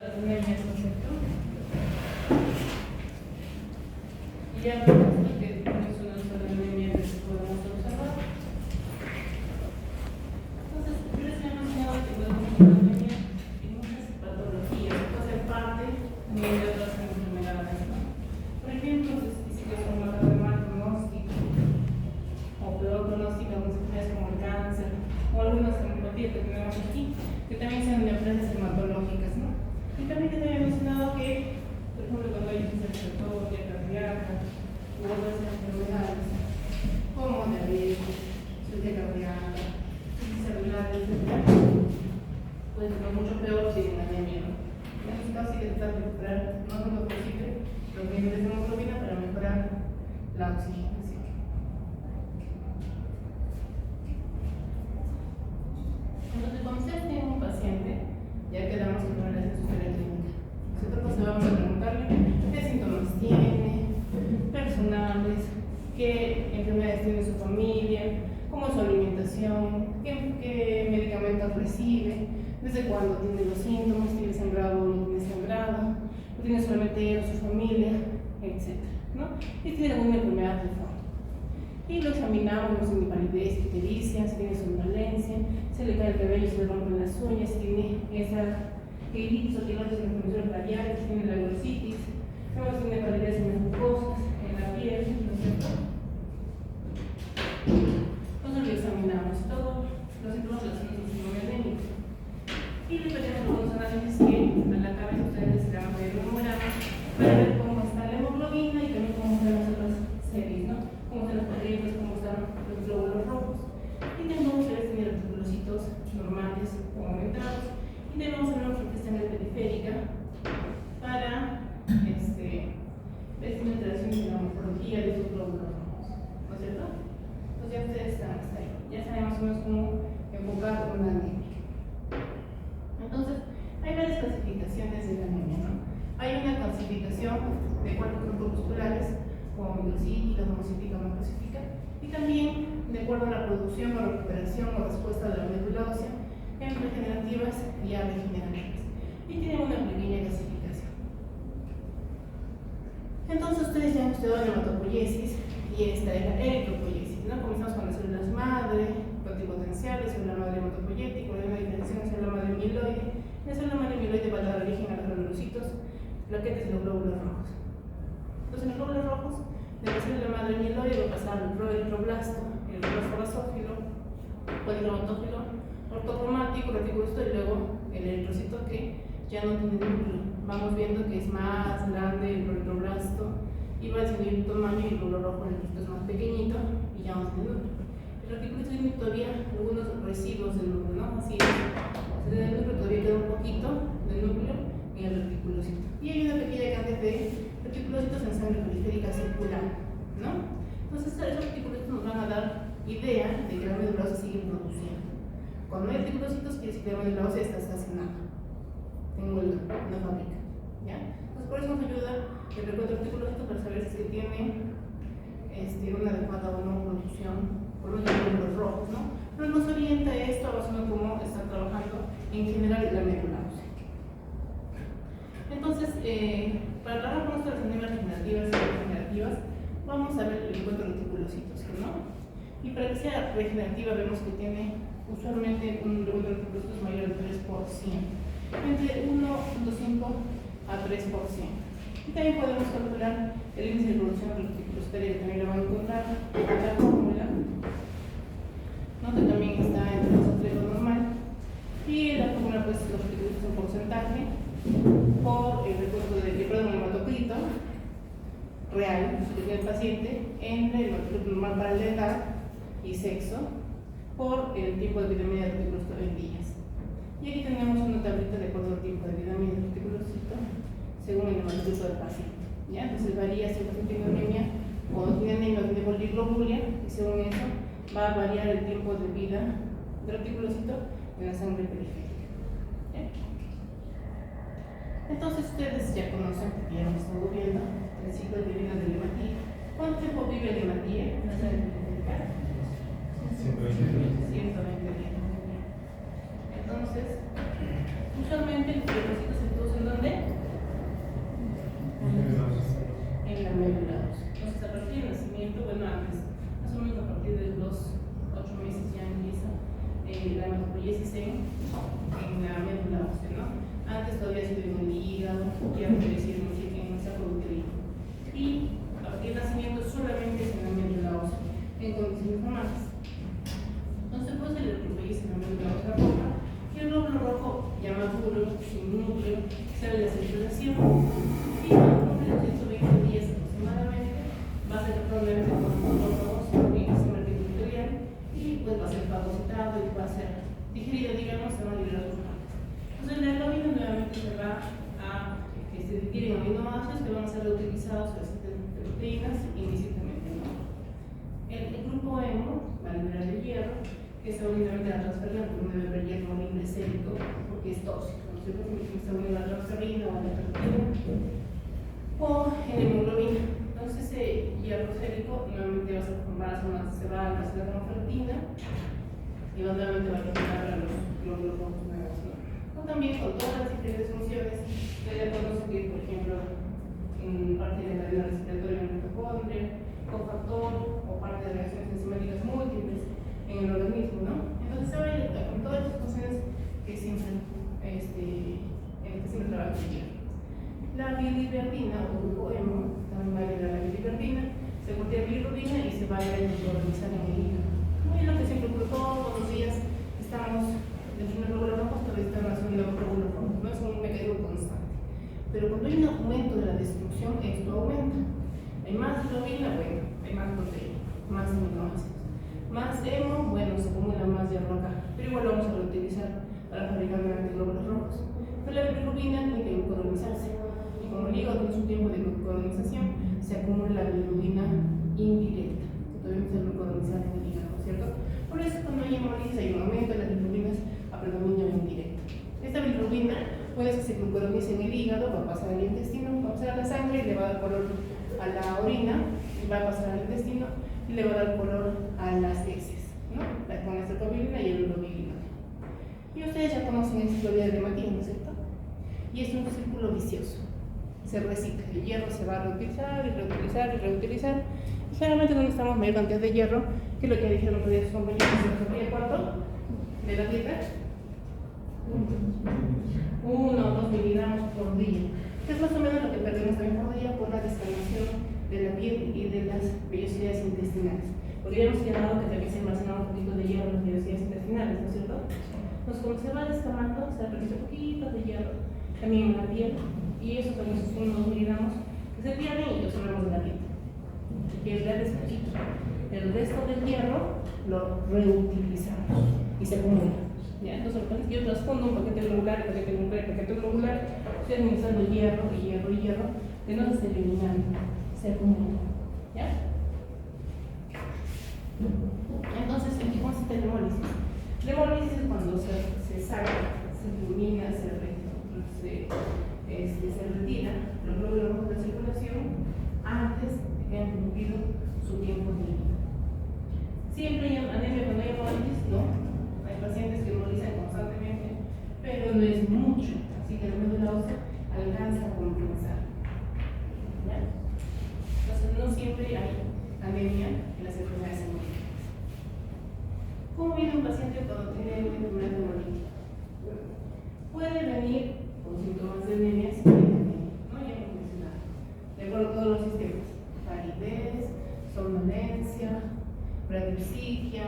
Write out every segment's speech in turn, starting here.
anemia, ¿correcto? Y ya vemos que no es una sola anemia que podemos observar. Entonces, yo les he mencionado que podemos observar anemia en muchas patologías, entonces en parte de otras enfermedades, ¿no? Por ejemplo, si es un mal pronóstico o peor pronóstico, algunas enfermedades como el cáncer o algunas hemopatías que tenemos aquí, que también son neoplasias hematológicas, ¿no? Y también les había mencionado que, por ejemplo, cuando hay insuficiencia cardíaca u otras enfermedades como diabetes, insuficiencia cardíaca, celular, etc., pues lo mucho peor si tienen anemia, ¿no? En este caso sí que se trata de recuperar no lo posible los niveles de hemoglobina para mejorar la oxigenación. Entonces, cuando ustedes tienen un paciente, ya quedamos con una historia clínica. Nosotros vamos a preguntarle qué síntomas tiene, personales, qué enfermedades tiene su familia, cómo es su alimentación, qué medicamentos recibe, desde cuándo tiene los síntomas, tiene sangrado o no tiene sangrado, lo tiene solamente él o su familia, etc., ¿no? Y tiene alguna enfermedad de fondo. Y lo examinamos, vemos si tiene palidez, ictericia, si tiene somnolencia, se le cae el cabello, se le rompen las uñas, si tiene esa queritis o tiroides en la función radial, si tiene la glositis, vemos si tiene palidez en las mucosas, en la piel, ¿no es cierto? Entonces lo examinamos todos los síntomas relacionados con el síndrome anémico. Y le pedimos algunos análisis que a la cabeza ustedes le van a pedir un hemograma para ver cómo está la hemoglobina y también cómo están las otras series, ¿no? Cómo están las plaquetas, cómo están los glóbulos rojos. Y tenemos que ver si tiene reticulocitos normales o aumentados. Y debemos hacer una frecuencia periférica para ver si tiene alteraciones en la morfología de esos glóbulos rojos, ¿no es cierto? Entonces ya ustedes están hasta ahí. Ya saben más o menos cómo enfocar una anemia. Entonces, hay varias clasificaciones de la anemia, ¿no? Hay una clasificación de acuerdo con grupos musculares, como microcítica, homocítica, macrocítica, y también de acuerdo a la producción o recuperación o respuesta de la médula ósea en regenerativas y regenerativas. Y tienen una pequeña clasificación. Entonces, ustedes ya han estudiado la hematopoiesis y esta es la eritropoiesis, ¿no? Comenzamos con las células madre, pluripotenciales, célula madre hematopoyética, hay una diferenciación de célula madre mieloide. La célula madre mieloide va a dar origen a los granulocitos, plaquetas y los glóbulos rojos. Entonces, en los glóbulos rojos, de la célula madre mieloide va a pasar el proeritробlasto, el blasto basófilo, polirromatófilo, ortocromático, reticulocito y luego el eritrocito que ya no tiene núcleo. Vamos viendo que es más grande el proeritробlasto y va a disminuir el tamaño y el glóbulo rojo en el eritrocito es más pequeñito y ya no tiene núcleo. El reticulocito tiene todavía algunos residuos del núcleo, ¿no? Así es. O sea, del núcleo todavía queda un poquito del núcleo en el reticulocito. Y hay una pequeña cantidad de reticulocitos en sangre periférica circular, ¿no? Entonces, esos reticulocitos nos van a dar idea de que la médula ósea sigue produciendo. Cuando hay reticulocitos, quiere decir que la médula ósea está estacionada en una fábrica, ¿ya? Entonces, por eso nos ayuda el recuento de reticulocitos para saber si tiene una adecuada o no producción por los glóbulos rojos, ¿no? Pero nos orienta esto a base de cómo está trabajando en general la médula ósea. Entonces, para trabajar con nuestras anemias regenerativas y regenerativas, vamos a ver el encuentro de reticulocitos, ¿no? Y para que sea regenerativa, vemos que tiene usualmente un encuentro de reticulocitos mayor al 3%, entre 1.5 a 3%. Y también podemos calcular el índice de producción reticulocitaria, que también lo van a encontrar en la fórmula, ¿no? Que también está entre el normal. Y la fórmula, pues, los reticulocitos en porcentaje por el recuento del hematocrito real que tiene el paciente entre el hematocrito normal para la edad y sexo por el tiempo de vida media de reticulocito en días. Y aquí tenemos una tablita de acuerdo al tiempo de vida media del reticulocito según el hematocrito del paciente, ¿ya? Entonces varía si el paciente tiene anemia o no tiene anemia o tiene poliglobulia, y según eso va a variar el tiempo de vida del reticulocito en la sangre periférica, ¿ya? Entonces ustedes ya conocen, porque ya lo hemos estado viendo, el ciclo de vida del hematía. ¿Cuánto tiempo vive el hematía en la sangre periférica? 120 días. Entonces, usualmente los linfocitos se producen patología que decimos en nuestra productividad. Y a partir del nacimiento solamente se enamela la ósea en condiciones normales. Entonces puede ser el grupo Y se enamela la ósea roja y el glóbulo rojo ya maduro, sin núcleo, sale de la circulación y cuando cumple los 120 días aproximadamente va a ser probablemente con un óseo y sistema articular y pues va a ser fagocitado y va a ser digerido, digamos, se van a liberar sus partes. Entonces la hemoglobina nuevamente se va a dividir en aminoácidos que van a ser reutilizados en las proteínas indistintamente, ¿no? El grupo hemo va a liberar el hierro, que es únicamente la transferrina, porque no debe haber hierro libre sérico, porque es tóxico, ¿no es cierto? Se une la transferrina o la transferrina o en hemoglobina. Entonces ese hierro sérico nuevamente va a ser formado se va a la transferrina y nuevamente va a llegar a los glóbulos rojos nuevos, ¿no? O también con todas las diferentes funciones que ya podemos seguir, por ejemplo, en parte de la cadena respiratoria en la mitocondria, cofactor o parte de reacciones enzimáticas múltiples en el organismo, ¿no? Entonces se va a ir con todas las funciones que siempre trabaja el hierro. La biliverdina o grupo hemo también va a liberar la biliverdina, se contiene bilirrubina y se va a hidrocolonizar en el hígado. Y lo que siempre ocurre todos los días, estamos dentro de un glóbulo rojo, todavía está relacionado con glóbulo rojo, no es un mecanismo constante. Pero cuando hay un aumento de la destrucción, esto aumenta. Hay más globina, bueno, hay más proteína, más aminoácidos. Más hemo, bueno, se acumula más hierro acá, pero igual lo vamos a reutilizar para fabricar nuevamente glóbulos rojos. Pero la bilirrubina tiene que glucuronizarse. Y como el hígado tiene su tiempo de glucuronización, se acumula la bilirrubina indirecta. Todavía se glucuronizar en el hígado, ¿cierto? Por eso cuando hay hemólisis hay un aumento de las bilirrubinas a predominio indirecto. Esta bilirrubina puede que se glucuronice en el hígado, va a pasar al intestino, va a pasar a la sangre y le va a dar color a la orina, y va a pasar al intestino y le va a dar color a las heces, ¿no? Con la estreptobilina y el urobilina. Y ustedes ya conocen esta teoría de Martín, ¿no es cierto? Y es un círculo vicioso. Se recicla, el hierro se va a reutilizar y reutilizar y reutilizar. Y generalmente cuando estamos mayor cantidad de hierro, que es lo que dijeron los compañeros, ¿se cuánto? ¿De la dieta? 1 o 2 miligramos por día, que es más o menos lo que perdemos también por día por la descamación de la piel y de las vellosidades intestinales. Porque ya hemos quedado que también se almacena un poquito de hierro en las vellosidades intestinales, ¿no es cierto? Entonces, como se va descamando, se realiza un poquito de hierro también en la piel, y esos son esos 1 o 2 miligramos que se pierden y los hablamos de la piel. Que es la descachito. El resto del hierro lo reutilizamos y se acumula. ¿Ya? Entonces, lo que yo trasfondo un paquete globular, paquete globular, paquete globular, estoy administrando hierro y hierro y hierro, que no se está eliminando, se acumula. ¿Ya? Entonces, ¿en qué consiste la hemólisis? La hemólisis es cuando se saca, se elimina, se retira los glóbulos rojos de la circulación antes de que hayan cumplido su tiempo de vida. Siempre hay anemia cuando hay hemólisis, ¿no? Hay pacientes que hemolizan constantemente, pero no es mucho, así que la médula ósea alcanza a compensar. ¿Ya? Entonces, no siempre hay anemia en las enfermedades hemolíticas. ¿Cómo viene un paciente cuando tiene una enfermedad hemolítica? Puede venir con síntomas de anemia si tiene anemia, ¿no? Ya hemos mencionado. De acuerdo a todos los sistemas: palidez, somnolencia, bradipsigia,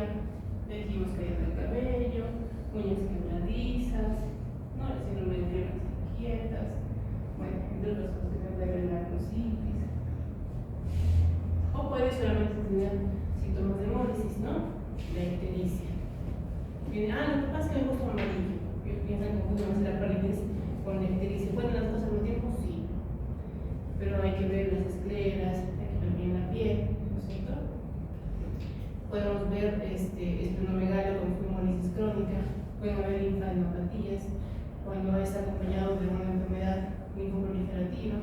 dijimos caída del cabello, uñas quebradizas, ¿no? El síndrome de piernas inquietas, bueno, entre otras cosas que puede haber la artrositis. O puede solamente tener síntomas de hemólisis, ¿no? La ictericia. Viene, lo que pasa es que me gusta amarillo. Piensan que confunden la palidez con la ictericia. ¿Pueden las dos al mismo tiempo? Sí. Pero hay que ver las escleras, hay que ver bien la piel, ¿no es cierto? Podemos ver esplenomegalia como hemólisis crónica, pueden haber linfadenopatías cuando está acompañado de una enfermedad linfoproliferativa,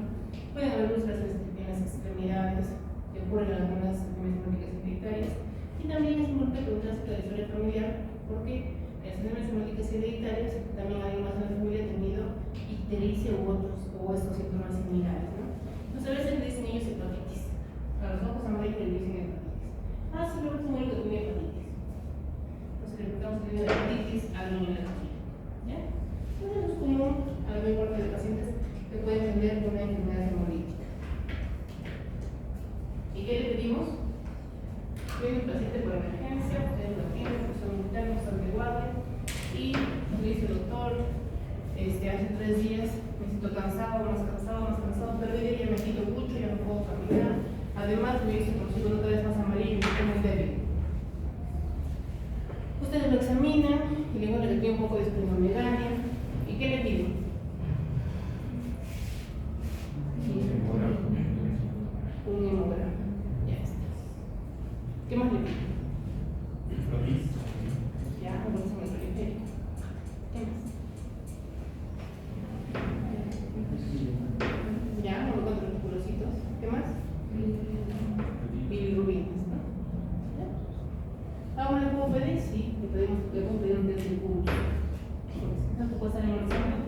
pueden haber úlceras en las extremidades que ocurren en algunas enfermedades hemolíticas hereditarias, y también es importante preguntarse la historia familiar, porque en las enfermedades hemolíticas hereditarias también hay más de una familia tenido ictericia u estos síntomas similares, ¿no? Entonces a veces le dicen ellos hepatitis, a los ojos amarillos le dicen hepatitis. Sí, me parece muy que tiene hepatitis. Entonces le preguntamos si tiene hepatitis a alguien en la familia. ¿Ya? Entonces es común a la mayor parte de pacientes que puede tener una enfermedad hemolítica. ¿Y qué le pedimos? Viene un paciente por emergencia, ustedes lo tienen, pues son internos, están de guardia, y le dice el doctor, hace 3 días me siento cansado, pero hoy día me quito mucho, ya no puedo caminar. Además, me dice consigo otra vez más amarillo y me estoy muy débil. Ustedes lo examinan y le encuentran que tiene un poco de esplenomegalia. ¿Y qué le piden? Un hemograma. Ya está. ¿Qué más le piden? Ya, un examen periférico. ¿Qué más? Ya, uno con los pulocitos. ¿Qué más? Bilirrubinas, ¿no? ¿Ya? ¿Ahora le puedo pedir? Sí, le puedo pedir un test de pulso. No te puede salir en el examen,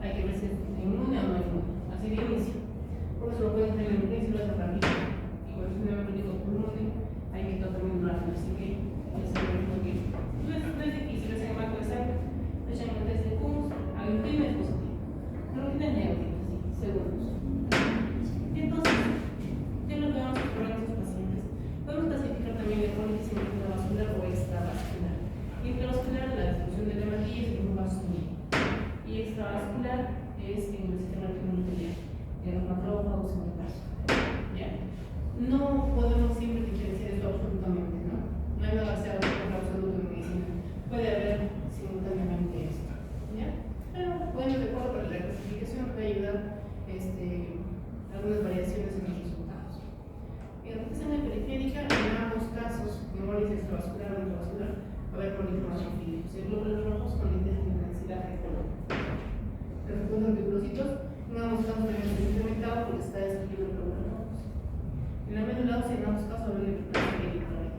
hay que ver si es inmune o no inmune. Así de inicio. Por eso lo pueden hacer en inglés y lo hacen rápido. Y cuando es un hemolítico inmune, hay que tratar muy rápido. Así que es lo mismo que no es difícil, es en el marco de sangre, le echan un test de pulso, aglutina es positivo. Aglutina es negativa, sí, segundos. Y entonces, ¿qué es lo que vamos a explorar en estos pacientes? Podemos clasificar también de hemólisis intravascular o extravascular. Intravascular, la distribución de la hematilla es en un vaso medio. Y extravascular es en el sistema arterial, en los macrófagos, en el vaso. ¿Ya? No podemos siempre diferenciar esto absolutamente, ¿no? No hay nada que sea absoluto en medicina. Puede haber simultáneamente esto. ¿Ya? Pero bueno, de acuerdo con la clasificación puede ayudar algunas variaciones en los resultados. En la examen periférica, en ambos casos, hemólisis extravascular o intravascular, va a haber polifromación fílica, glóbulos rojos con intensidad de color. Los recursos antiglúcidos, en ambos casos también se ha incrementado porque está destruido el glóbulo rojos. En la médula ósea, en ambos casos, va a haber hiperplasia eritroide.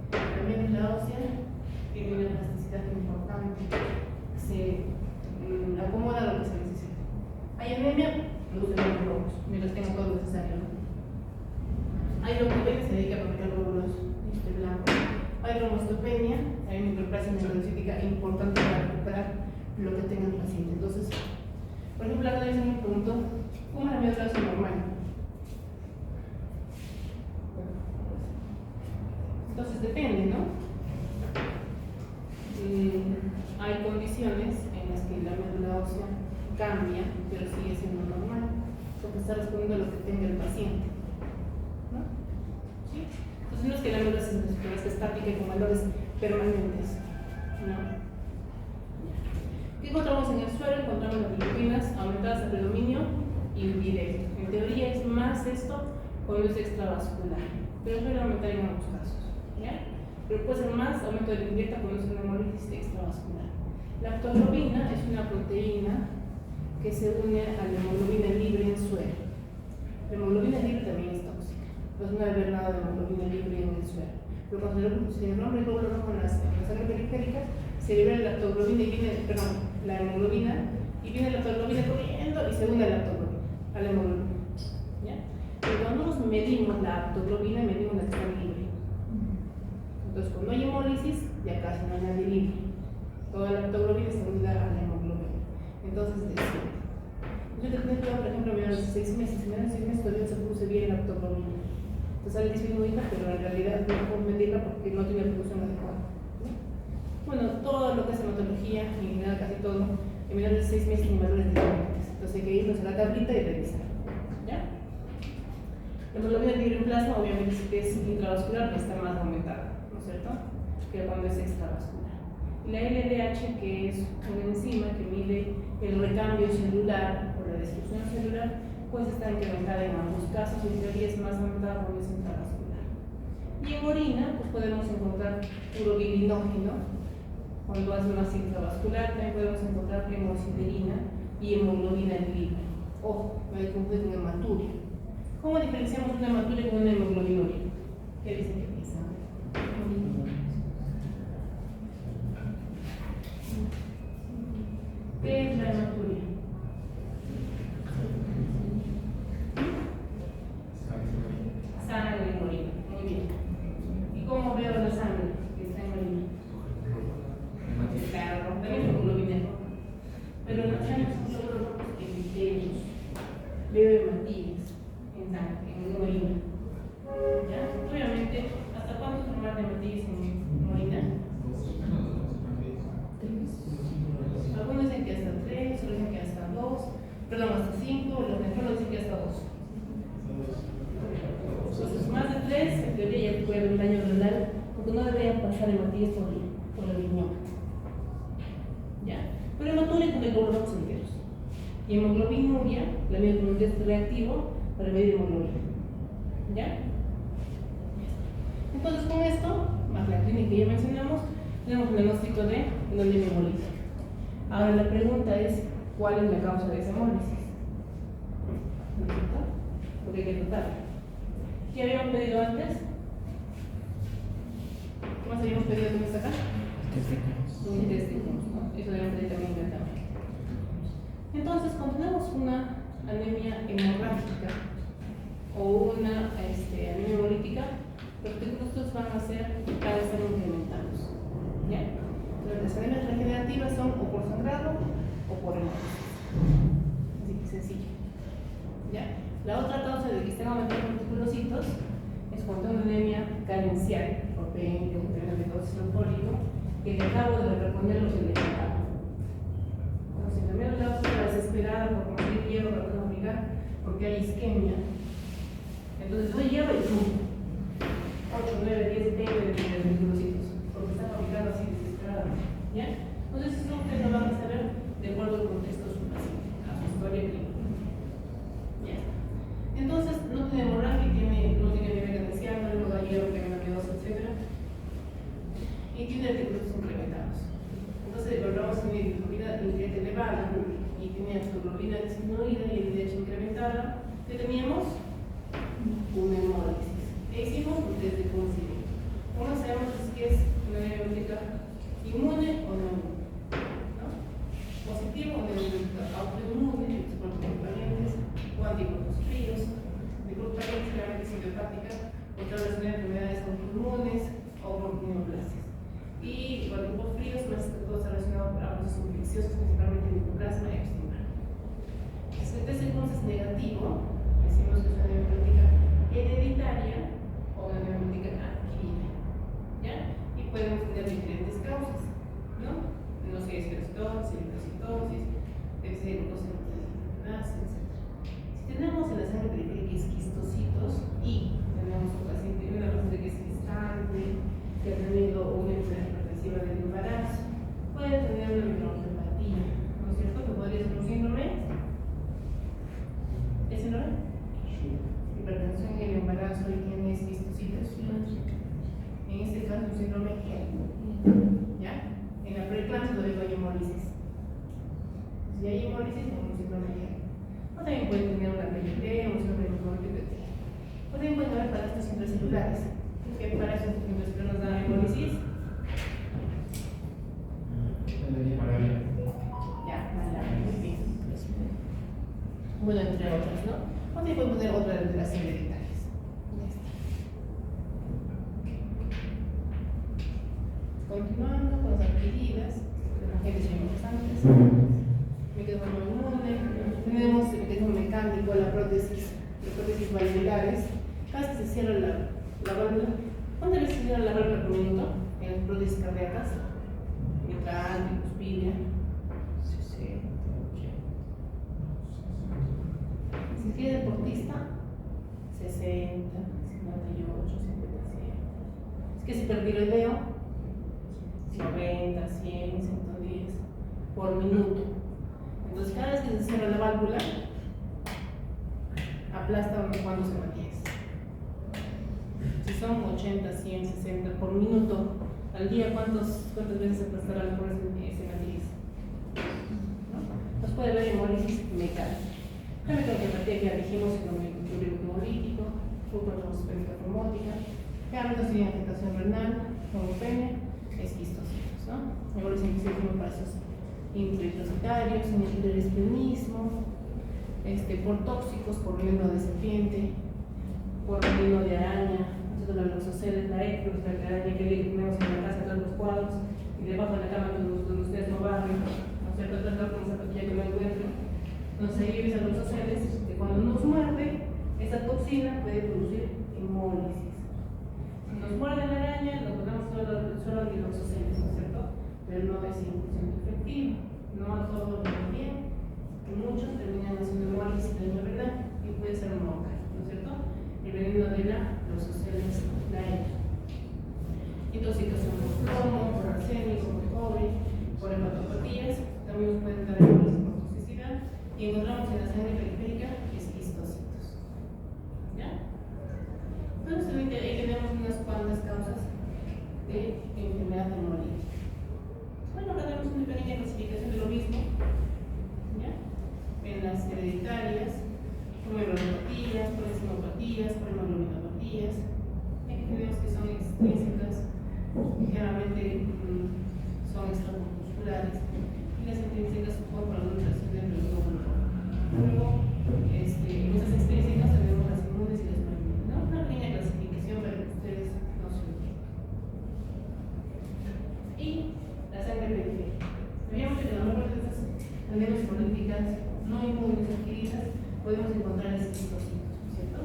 La médula ósea tiene una elasticidad importante, se acomoda a lo que se necesita. Hay anemia, produce glóbulos rojos, mientras tenga todo lo necesario. Hay leucopenia, se dedica a fabricar glóbulos blancos. Hay trombocitopenia, hay una hiperplasia neurocítica importante para recuperar lo que tenga el paciente. Entonces, por ejemplo, acá les me pregunto, ¿cómo es la médula ósea normal? Entonces depende, ¿no? Hay condiciones en las que la médula ósea cambia, pero sigue siendo normal, porque está respondiendo a lo que tenga el paciente, ¿no? ¿Sí? Entonces no es que la médula sea estática y con valores permanentes, ¿no? ¿Qué encontramos en el suelo? Encontramos las bilirrubinas aumentadas a predominio indirecto. En teoría es más esto cuando es extravascular, pero suele aumentar en ambos casos. ¿Ya? Pero puede ser más aumento de la indirecta cuando es una hemólisis extravascular. La lactoglobina es una proteína que se une a la hemoglobina libre en suero. La hemoglobina libre también es tóxica, pues no debe haber nada de hemoglobina libre en el suero. Pero cuando se rompe el glóbulo rojo en la sangre periférica, se libera la lactoglobina y viene, la hemoglobina, y viene la lactoglobina corriendo y se une a la hemoglobina. ¿Ya? Pero cuando nosotros medimos la lactoglobina, medimos la que está libre. Entonces, cuando hay hemólisis, ya casi no hay nadie libre. Toda la lactoglobina está unida a la hemoglobina. Entonces, desciende. Yo te tengo que por ejemplo, a los 6 meses, si me dan 6 meses, todavía se produce bien la lactoglobina. Entonces, sale disminuida, pero en realidad no puedo medirla porque no tiene producción adecuada. ¿No? Bueno, todo lo que es hematología, en general, casi todo, en menores de 6 meses, en valores diferentes. Entonces, hay que irnos a la tablita y revisar. ¿Ya? La hemoglobina libre en plasma, obviamente, si es intravascular, está más aumentada, ¿no es cierto? Que cuando es extravascular. Y la LDH, que es una enzima que mide el recambio celular o la destrucción celular, pues está incrementada en ambos casos y en teoría es más aumentada cuando es intravascular. Y en orina, pues podemos encontrar urobilinógeno, cuando es más intravascular, también podemos encontrar hemosiderina y hemoglobina libre. Ojo, no hay que confundir con hematuria. ¿Cómo diferenciamos una hematuria con una hemoglobinuria? ¿Qué dicen que piensan? ¿Qué es la hematuria? Sangre en orina. Muy bien. ¿Y cómo veo la sangre que está en orina? Claro, también es hemoglobina roja. Pero la sangre son glóbulos rojos epitelios. fue el daño renal, porque no debería pasar hematíes por el riñón. ¿Ya? Pero hematuria con glóbulos enteros. Y hemoglobinuria, la mía con un test reactivo para medir hemoglobina. ¿Ya? Entonces, con esto, más la clínica que ya mencionamos, tenemos el diagnóstico de anemia hemolítica. Ahora la pregunta es, ¿cuál es la causa de esa hemólisis? Porque hay que tratarla. ¿Qué habíamos pedido antes? ¿Qué más habíamos pedido con esta acá? Un intestinos, ¿no? Eso debemos pedir también internamente. Entonces, cuando tenemos una anemia hemorrágica o una anemia hemolítica, los recursos van a ser cada vez incrementados. ¿Ya? Entonces, las anemias regenerativas son o por sangrado o por hemólisis. Así que sencillo. ¿Ya? La otra causa de que estén aumentando los reticulocitos es cuando hay una anemia carencial, por PN, o de fólico, que acabo de reponer lo que le faltaba. Entonces, si también la causa está desesperada por conseguir hierro para no obligar, porque hay isquemia. Entonces, doy hierro y ¡pum! 8, 9, 10, 20 de reticulocitos, porque están aplicando así desesperadamente. ¿Ya? Entonces, eso ustedes lo van a saber de acuerdo al contexto de su paciente, a su historia clínica. ¿Ya? Entonces, no tiene hemorragia, no tiene anemia carencial, no le da hierro, tiene amiosa, etc. Y tiene reticulocitos incrementados. Entonces, logramos una hemoglobina nutriente elevada y tiene hemoglobina disminuida y el DH incrementada. ¿Qué teníamos? Una hemólisis. E hicimos un test de conocimiento. ¿Cómo sabemos si es una anemia hemolítica inmune o no inmune? ¿No? Positivo o negativa, autoinmune, componentes o anticuerpos fríos, de grupos parientes, generalmente sintomática, otra vez de enfermedades autoinmunes o por neoplasias. Y los grupos fríos, más que todo está relacionado a procesos infecciosos, principalmente micoplasma y extremal. Si el test es negativo, decimos que es una anemia hemolítica hereditaria o una anemia hemolítica adquirida. ¿Ya? Y podemos tener diferentes causas, ¿no? No sé, esclerosis, eritrocitosis, glucosa, etc. Si tenemos en la sangre periférica quistocitos y tenemos un paciente, una paciente que es gestante, que ha tenido una enfermedad hipertensiva del embarazo, puede tener una microangiopatía, ¿no es cierto? Que podría ser un síndrome. ¿Es síndrome? Hipertensión en el embarazo y tienes quistocitos. En este caso, un síndrome G. ¿Ya? En la preeclampsia todavía hay hemólisis. Si hay hemólisis, es un síndrome G. O también pueden tener una PLT o un síndrome hemolítico. O también pueden haber parásitos intracelulares. ¿Qué parásitos intracelulares nos dan hemólisis? Ya, malaria. Bueno, entre otras, ¿no? O también pueden poner otras de las hereditarias. Continuando con las adquiridas, las agentes imunizantes, mecanismo inmune, tenemos el mecanismo mecánico, la prótesis valvulares. Cada vez que se cierra la válvula, ¿cuántas veces se cierra la válvula por minuto? En las prótesis cardíacas, mitral, bicuspidia, 60, 80. Si quiere deportista, 60, 58, 57. Es que si hipertiroideo, 90, 100, 110 por minuto. Entonces, cada vez que se cierra la válvula, aplasta unos cuantos hematíes. Si son 80, 100, 60 por minuto al día, ¿cuántas veces se aplastará la población hematíes? ¿No? Nos puede ver hemólisis mecánica. La mecanopatia que ya dijimos, síndrome hemolítico, fútbol trombocitopénica tromótica, cambios de afectación renal, trombopenia, esquistocitos, ¿no? Hemólisis en para esos intrahepaticarios, en el esplenismo, por tóxicos, por veneno de serpiente, por veneno de araña, entonces la gloxoceles, la eclos, la araña que tenemos en la casa, todos los cuadros, y debajo de la cama donde ustedes no barren, ¿no es cierto? Tratar con esa patilla que no encuentren. Entonces ahí viven los gloxoceles, que cuando nos muerde, esa toxina puede producir hemólisis. Si nos muerde la araña, lo ponemos solo antiloxoceles, ¿no es cierto? Pero no es 100% efectivo, no a todos los bien, que muchos terminan haciendo hemólisis de verdad y puede ser mortal, ¿no es cierto? El veneno de la gloxoceles, la E. podemos encontrar esquistocitos, ¿cierto?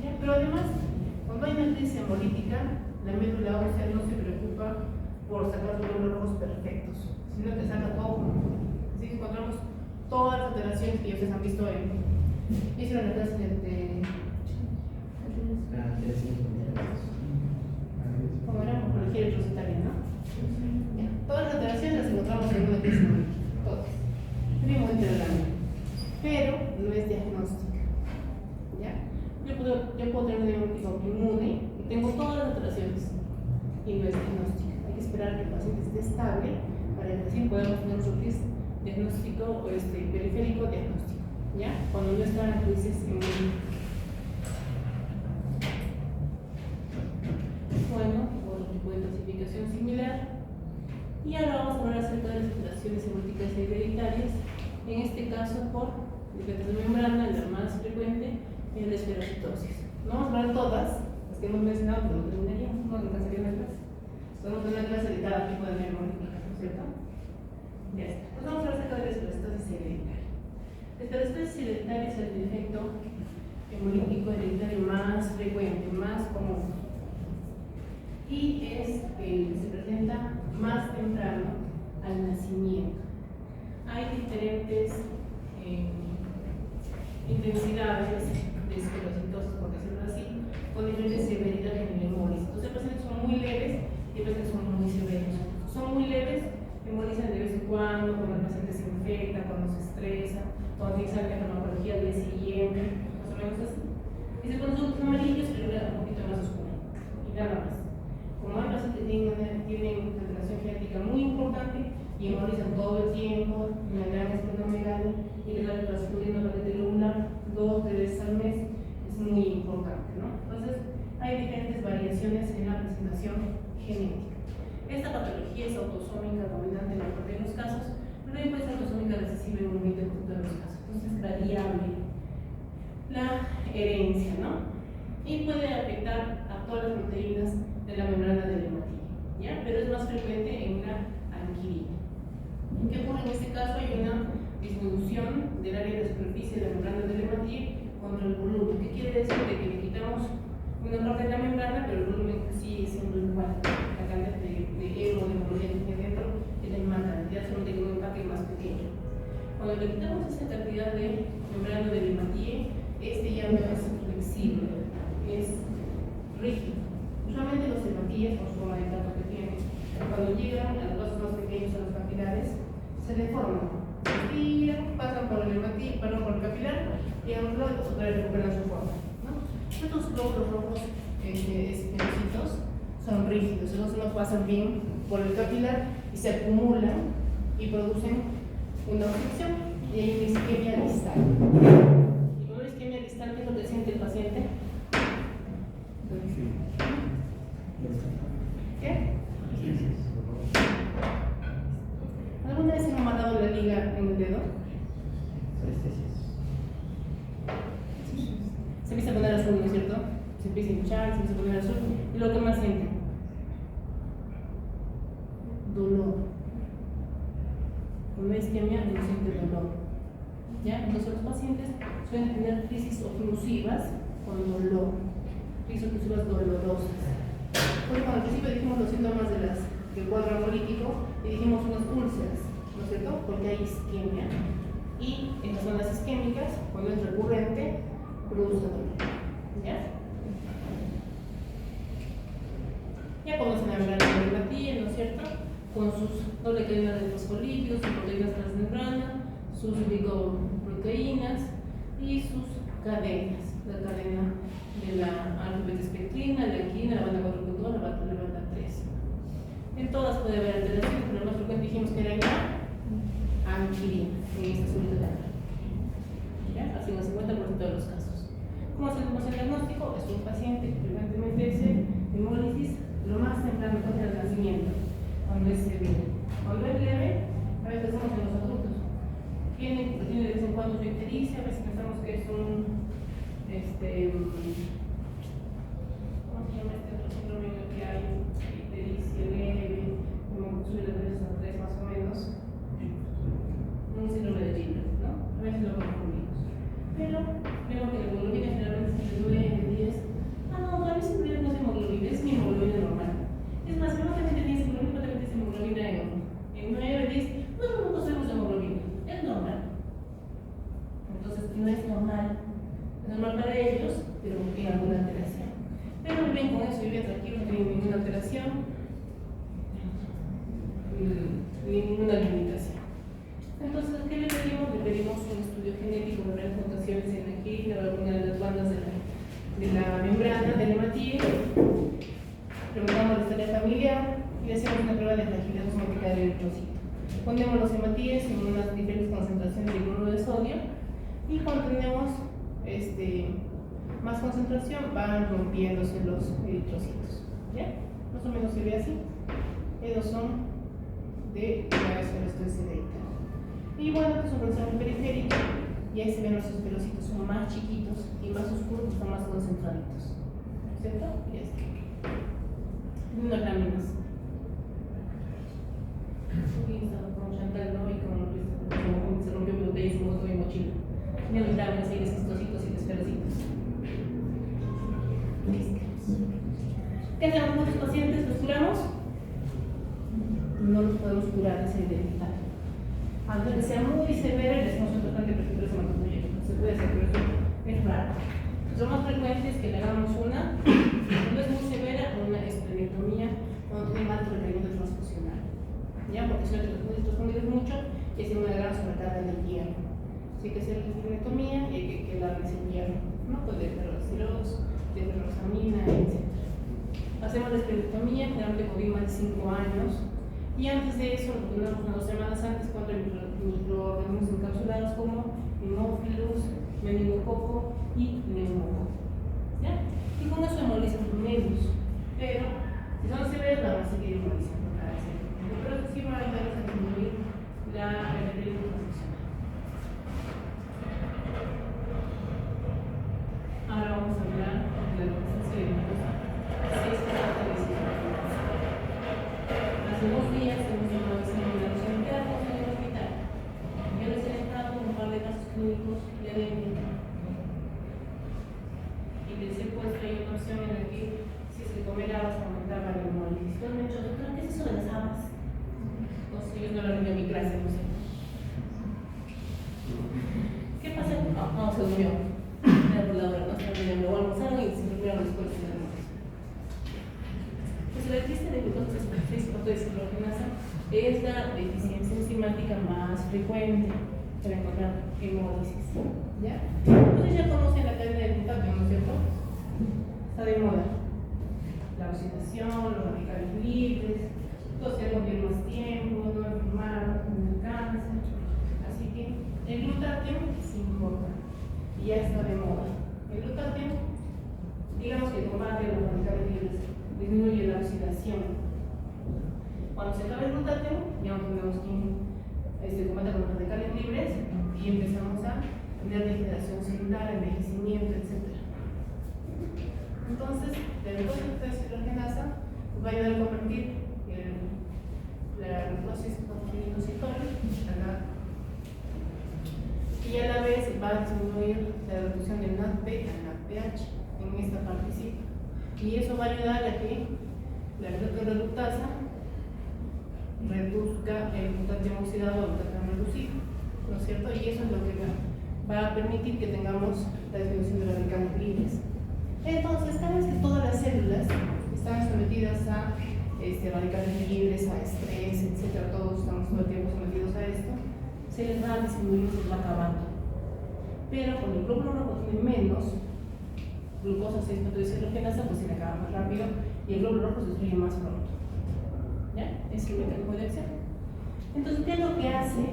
¿Ya? Pero además, cuando hay una crisis hemolítica, la médula ósea no se preocupa por sacar los glóbulos rojos perfectos, sino que saca todo. Así que encontramos todas las alteraciones que ustedes han visto en la clase de como era morfología electrocitaria, ¿no? Ya. Todas las alteraciones las encontramos en una crisis hemolítica, todas. Muy grande, pero no es diagnóstica. ¿Ya? Yo puedo tener un diagnóstico inmune y tengo todas las alteraciones y no es diagnóstica. Hay que esperar que el paciente esté estable para que así podamos tener un diagnóstico periférico diagnóstico. ¿Ya? Cuando no está en crisis inmune. Bueno, otro tipo de clasificación similar. Y ahora vamos a hablar acerca de las alteraciones hemolíticas hereditarias. En este caso, por defectos de membrana, la más frecuente es la esferocitosis. No vamos a hablar todas las que hemos mencionado, pero no terminaríamos, no alcanzaría una clase. Podemos tener una clase de cada tipo de hemolítica, ¿no es cierto? Ya está. Pues vamos a hablar acerca de la esferocitosis hereditaria. La esferocitosis hereditaria es el defecto hemolítico hereditario más frecuente, más común. Y es el que se presenta más temprano al nacimiento. Hay diferentes intensidades de esferocitosis, por decirlo así, con diferentes severidades en el hemólisis. Entonces, pacientes son muy leves y pacientes son muy severos. Son muy leves, hemolizan de vez en cuando el paciente se infecta, cuando se estresa, cuando tiene sangre de farmacología al día siguiente, más o menos así. Y se ponen ojos amarillos, pero un poquito más oscuro. Y nada más. Como hay pacientes que tienen una alteración genética muy importante y hemolizan todo el tiempo, una gran esplenomegalia y que la transcurriendo la celular 2-3 veces al mes, es muy importante, ¿no? Entonces, hay diferentes variaciones en la presentación genética. Esta patología es autosómica dominante en la mayoría de los casos, pero también puede ser autosómica recesiva en un 20% de los casos. Entonces, es variable la herencia, ¿no? Y puede afectar a todas las proteínas de la membrana del hematín, ¿ya? Pero es más frecuente en la anquilina. ¿Qué ocurre en este caso? Hay una disminución del área de superficie de la membrana del hematín contra el volumen. ¿Qué quiere decir? De que le quitamos una parte de la membrana, pero el volumen sigue siendo igual. La cantidad de hemo, de hemoglobina que tiene dentro es la misma cantidad, solo que con un empaque más pequeño. Cuando le quitamos esa cantidad de membrana del hematín, ya no es flexible, es rígido. Usualmente los hematíes, por su forma de trato que tienen, cuando llegan a los vasos más pequeños, a los capilares, se deforman, se estiran, pasan por el hematíe, por el capilar, y a un lado recuperan su forma, ¿no? Estos glóbulos rojos esferocitos son rígidos, entonces no pasan bien por el capilar y se acumulan y producen una obstrucción y hay una isquemia distal. Y con una isquemia distal, ¿qué es lo que siente el paciente? ¿Qué? ¿Alguna vez se me ha matado la liga en el dedo? Se empieza a poner azul, ¿no es cierto? Se empieza a hinchar, se empieza a poner azul. ¿Y lo que más siente? Dolor. Con una isquemia no siente dolor. ¿Ya? Entonces los pacientes suelen tener crisis oclusivas con dolor. Crisis oclusivas dolorosas. Porque cuando al principio dijimos los síntomas del cuadro hemolítico y dijimos unas úlceras, ¿no es cierto? Porque hay isquemia. Y en las zonas isquémicas, cuando es recurrente, produce dolor. ¿Ya? Ya conocen la membrana del hematíe, ¿no es cierto? Con sus doble cadena de fosfolípidos, sus proteínas transmembrana, sus glicoproteínas y sus cadenas. La cadena de la alfa-beta-espectrina, la anquilina, la banda 4.2, la banda 3. En todas puede haber alteraciones, pero más frecuente dijimos que era en la anquilina, en esta subunidad. Así en el 50% de los casos. ¿Cómo hacemos el diagnóstico? Es un paciente que frecuentemente es hemólisis lo más temprano desde el nacimiento, cuando es severo. Cuando es leve, a veces hacemos en los adultos. Tiene de vez en cuando su ictericia, a veces pensamos que es un ¿cómo se llama este otro síndrome en el que hay ictericia leve, como sube de 3 a 3 más o menos? Un síndrome de Gilbert, ¿no? A veces lo confundimos. Pero vemos que la hemoglobina generalmente es entre 9 y 10. Ah, no, tal vez el problema no es hemoglobina, es mi hemoglobina normal. Es más, si no también tienes hemoglobina, también tienes hemoglobina en 9, 10. No es como nosotros hemoglobina, es normal. Entonces, no es normal. Es normal para ellos, pero en alguna alteración. Pero viven con eso, viven tranquilos, no tienen ninguna alteración, ni ninguna limitación. Entonces, ¿qué le pedimos? Le pedimos un estudio genético de las mutaciones en la gene o alguna de las bandas de la membrana del hematíe. Preguntamos la historia familiar y hacemos una prueba de fragilidad osmótica del eritrocito. Ponemos los hematíes en unas diferentes concentraciones de cloruro de sodio y cuando tenemos más concentración van rompiéndose los eritrocitos. ¿Ya? Más o menos se ve así. Estos son de la esferosidadita. Y bueno, pues un proceso periférico y ahí se ven los esferocitos, son más chiquitos y más oscuros, están más concentraditos. ¿Cierto? Y ya está. Unas láminas. Uy, estaba con Chantal, ¿no? Y como se rompió mi botella y se mojó mi mochila. Tenía mis láminas ahí de cistocitos y de esferocitos. ¿Qué hacemos con los pacientes? ¿Los curamos? No los podemos curar, es evidente. Antes que sea muy severa, les hacemos un tratamiento de perfecto hematopoyético. Se puede hacer, pero eso es raro. Lo más frecuente es que le hagamos una, cuando es muy severa, una esplenectomía, cuando tiene alto requerimiento transfusional. ¿Ya? Porque si no te respondes mucho, y es una gran sobrecarga del hierro. Así que hacer la esplenectomía y hay que darles el hierro, ¿no? Pues de ferrocilos, de ferrosamina, etc. Hacemos la esplenectomía, generalmente con más de 5 años. Y antes de eso, lo ponemos unas 2 semanas antes contra microorganismos encapsulados como Haemophilus, meningococo y neumococo. ¿Ya? Y con eso hemolizan menos. Pero si son severas, van a seguir hemolizando cada vez. Pero eso sí va a ayudar a disminuir la requerimiento transfusional. Ahora vamos a hablar de la presencia de glucosa 6,7. Hace 2 días hemos tomado exámenes internos en el hospital. Yo les he entrado un par de casos clínicos de anemia. Y les he puesto ahí una opción en la que si se comer habas aumentaba la hemólisis. Entonces me han dicho, doctora, ¿qué es eso de las habas? No sé, yo no lo vi en mi clase, no sé. ¿Qué pasa? No, se durmió. Era por la hora, no se durmió. Luego almorzaron y se durmieron después de la noche. Pues la triste de glucosa 6,4-deshidrogenasa es la deficiencia enzimática más frecuente para encontrar hemólisis. ¿Ya? Entonces ya conocen la cadena de glutatión, ¿no es cierto? Está de moda. La oxidación, los radicales libres, todos queremos vivir más tiempo, no enfermar, no el cáncer. Así que el glutatión sí importa y ya está de moda. El glutatión, digamos que combate los radicales libres, disminuye la oxidación. Cuando se acaba el glutatión, ya no tenemos quien combate con los radicales libres y empezamos a tener degeneración celular, envejecimiento, etc. Entonces, la glucosa deshidrogenasa va a ayudar a convertir la glucosis con inositol y a la vez va a disminuir la reducción del NADP a NADPH en esta partecita. Y eso va a ayudar a que la reductasa reduzca el glutatión oxidado al glutatión reducido, ¿no es cierto? Y eso es lo que va a permitir que tengamos la disminución de radicales libres. Entonces, cada vez que todas las células están sometidas a radicales libres, a estrés, etc., todos estamos todo el tiempo sometidos a esto, se les va a disminuir, se les va acabando. Pero cuando el glóbulo rojo tiene menos glucosa 6,4-deshidrogenasa, pues se le acaba más rápido y el glóbulo rojo se destruye más pronto. ¿Ya? Es el mecanismo de acción. Entonces, ¿qué es lo que hace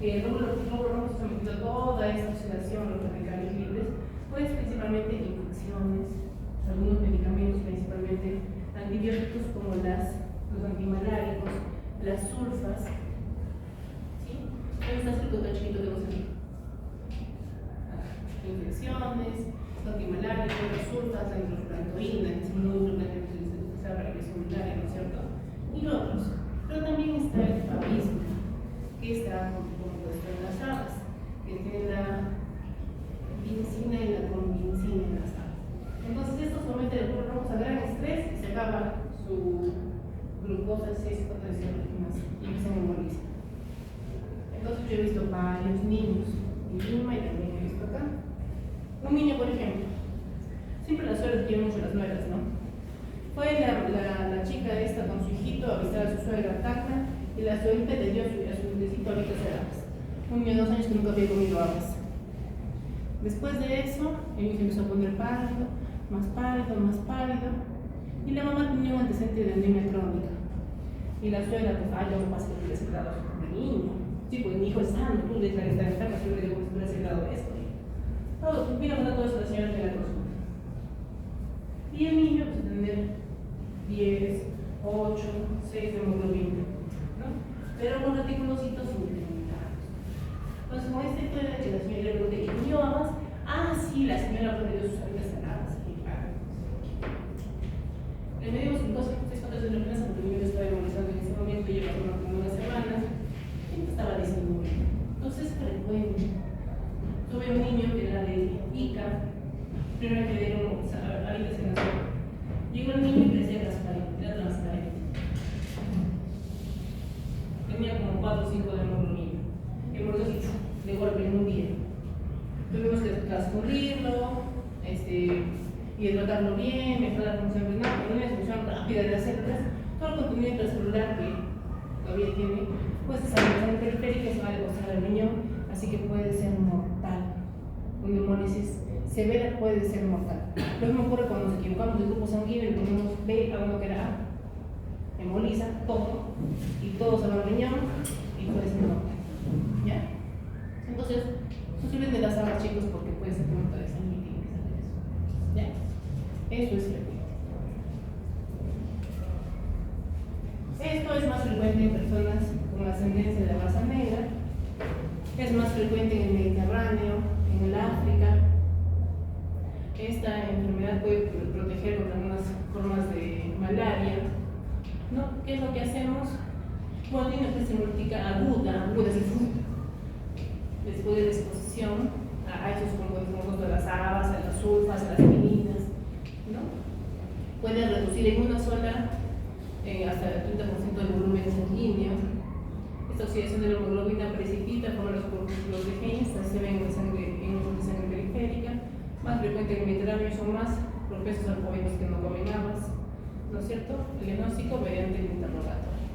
que el glóbulo rojo esté sometido a toda esta oxidación, los radicales libres? Pues principalmente infecciones, algunos medicamentos, principalmente antibióticos como los antimaláricos, las sulfas. ¿Sí? Ahí está escrito tan chiquito que no se ve. Infecciones, los antimaláricos, las sulfas, la hidrofurantoína, que es un núcleo que se utiliza para la regresión urinária, ¿no es cierto? Y otros. Pero también está el fabismo, que está como puesto en las habas, que tiene Un niño, por ejemplo, siempre las suegras quieren mucho las nueras, ¿no? Fue la chica esta con su hijito a visitar a su suegra Tacna y la suegrita le dio a su hijito ahorita habas. Un niño de 2 años que nunca había comido habas. Después de eso, el niño se empezó a poner pálido, más pálido, y la mamá tenía un antecedente de anemia crónica. Y la suegra, pues, yo no paso por ese grado de niño. Sí, pues mi hijo es sano, tú de la enferma, yo le digo por ese grado de esto. Todo, vino a contar todo eso la señora de la consulta. Y el niño, pues, tener 10, 8, 6 de hemoglobina, ¿no? Pero con reticulocitos muy limitados. Entonces, con esta historia de que la señora le pregunté, ¿y comió habas? Ah, sí, la señora perdió sus amigas saladas. Le medimos glucosa, 6 cuantas de referencia, porque el niño estaba hemoglobinando en ese momento, lleva como unas semanas, y estaba disminuyendo. Entonces, frecuente. Tuve un niño que era de Ica, primero que dieron ahorita se nació. Llegó el niño y parecía transparente, era transparente. Tenía como 4 o 5 de hemoglobina. Y murió así, de golpe en un día. Tuvimos que transcurrirlo, y tratarlo bien, mejorar la función renal, con una función rápida de las células, todo el contenido intracelular que todavía tiene, pues esa sangre periférica se va a depositar al riñón, así que puede ser mortal. Una hemólisis severa puede ser mortal. Lo mismo ocurre cuando nos equivocamos del grupo sanguíneo y ponemos B a uno que era A. Hemoliza todo y todo se va al riñón y puede ser mortal. ¿Ya? Entonces, no se olviden de las habas, chicos, porque puede ser pregunta de sangre y tiene que saber eso. ¿Ya? Eso es frecuente. Esto es más frecuente en personas con ascendencia de la raza negra, es más frecuente en el Mediterráneo, en el África. Esta enfermedad puede proteger contra algunas formas de malaria, ¿no? ¿Qué es lo que hacemos? Bueno, el niño que se multiplica aguda es el fruto. Después de la exposición a esos compuestos de las habas, a las sulfas, a las quininas, ¿no? Puede reducir en una sola hasta el 30% del volumen sanguíneo. Esta oxidación de la hemoglobina precipita como los de genes, se ven en sangre periférica, más frecuente en el Mediterráneo, son más propensos a jóvenes que no comen habas, ¿no es cierto? El diagnóstico mediante el interrogatorio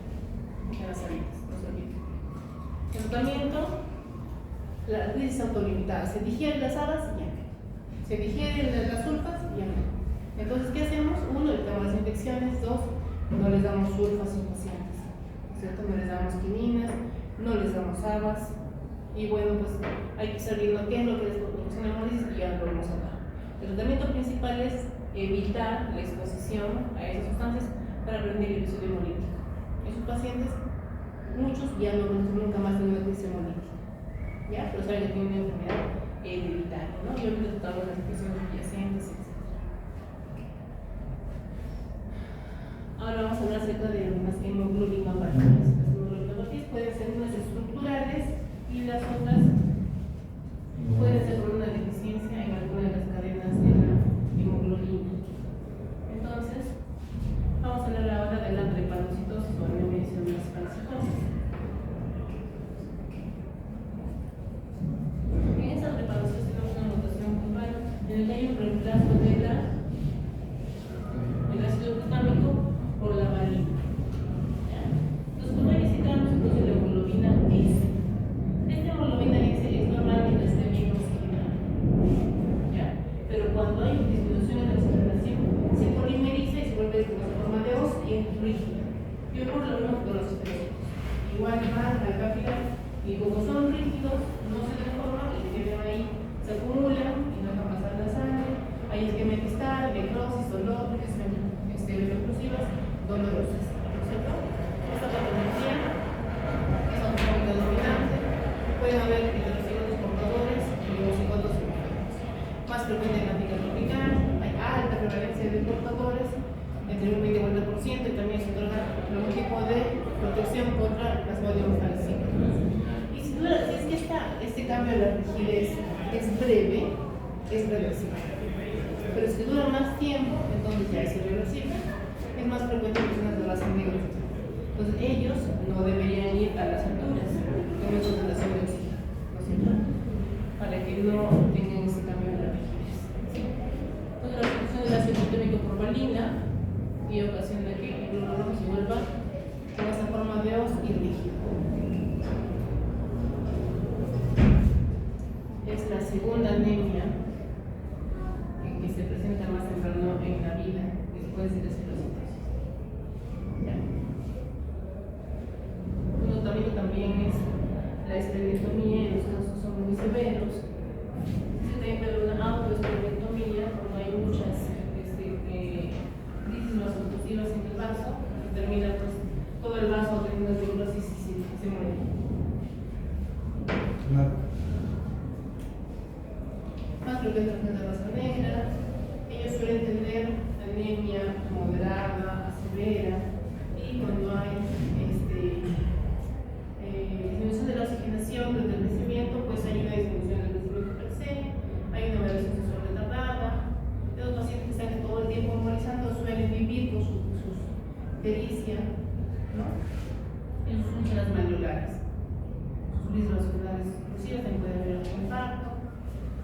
en las salidas, no se olviden. El tratamiento, la crisis autolimitada, se digieren las habas, ya no. Se digieren las sulfas, ya no. Entonces, ¿qué hacemos? 1, evitamos las infecciones. 2, no les damos sulfas pacientes, ¿cierto? No les damos quininas, no les damos habas. Y bueno, pues hay que estar viendo qué es lo que les proporciona hemólisis y ya lo vamos a dar. El tratamiento principal es evitar la exposición a esas sustancias para prevenir el episodio hemolítico. Esos pacientes, muchos ya nunca más tienen una crisis hemolítica, ¿ya? Pero saben que tienen una enfermedad hereditaria, ¿no? Y obviamente tratamos las infecciones subyacentes, etc. Ahora vamos a hablar acerca de algunas hemoglobinopatías. Las hemoglobinopatías pueden ser unas estructurales y las otras pueden ser por una deficiencia en alguna de las cadenas de la hemoglobina. Entonces, vamos a hablar ahora de la drepanocitosis o anemia de las panocitosis. En esa drepanocitosis tenemos una mutación puntual en el que hay un reemplazo del ácido glutámico por la valina. Entonces, cuando necesitamos entonces la hemoglobina S. Esta hemoglobina S es normal que esté bien oxigenada, ¿ya? Pero cuando hay disminución en la oxigenación, se polimeriza y se vuelve con forma de os y es rígida. Y ocurre lo mismo con los esteroides. Igual van al capilar y como son rígidos, no se deforman y se quedan ahí, se acumulan y no dejan pasar la sangre. Hay esquema distal, necrosis, dolor, explosivas, dolorosas, ¿no es cierto? Esta patología es automática dominante, pueden haber heterocigotos portadores y homocigotos enfermos. Más frecuente en la África tropical, hay alta prevalencia de portadores, entre un 20 y 40%, y también se otorga algún tipo de protección contra plasmodium falciparum. Y si es que este cambio de la rigidez es breve, es reversible. Pero si dura más tiempo, entonces ya es irreversible. Es más frecuente en personas de raza negra. Entonces ellos no deberían ir a las alturas con una concentración de oxígeno, ¿no es cierto? Para que no tengan ese cambio de la rigidez. y ocasiona que el glóbulo rojo se vuelva con esa forma de hoz y rígido. Es la segunda anemia que se presenta más temprano en la vida después de la cirrosis. Un camino también es la esplenectomía, en los casos son muy severos. Se tiene que ver una autoesplenectomía cuando hay muchas crisis vasooclusivas en el vaso, y termina pues todo el vaso teniendo fibrosis y se muere. Más lo que es la raza negra, ellos suelen tener anemia moderada a severa, y cuando hay disminución de la oxigenación desde el crecimiento, pues hay una disminución del crecimiento per se, hay una maduración sexual retardada. Los pacientes que están todo el tiempo memorizando suelen vivir con sus pericia, ¿no? En sus úlceras malleolares, sus crisis vasculares exclusivas, también puede haber un infarto.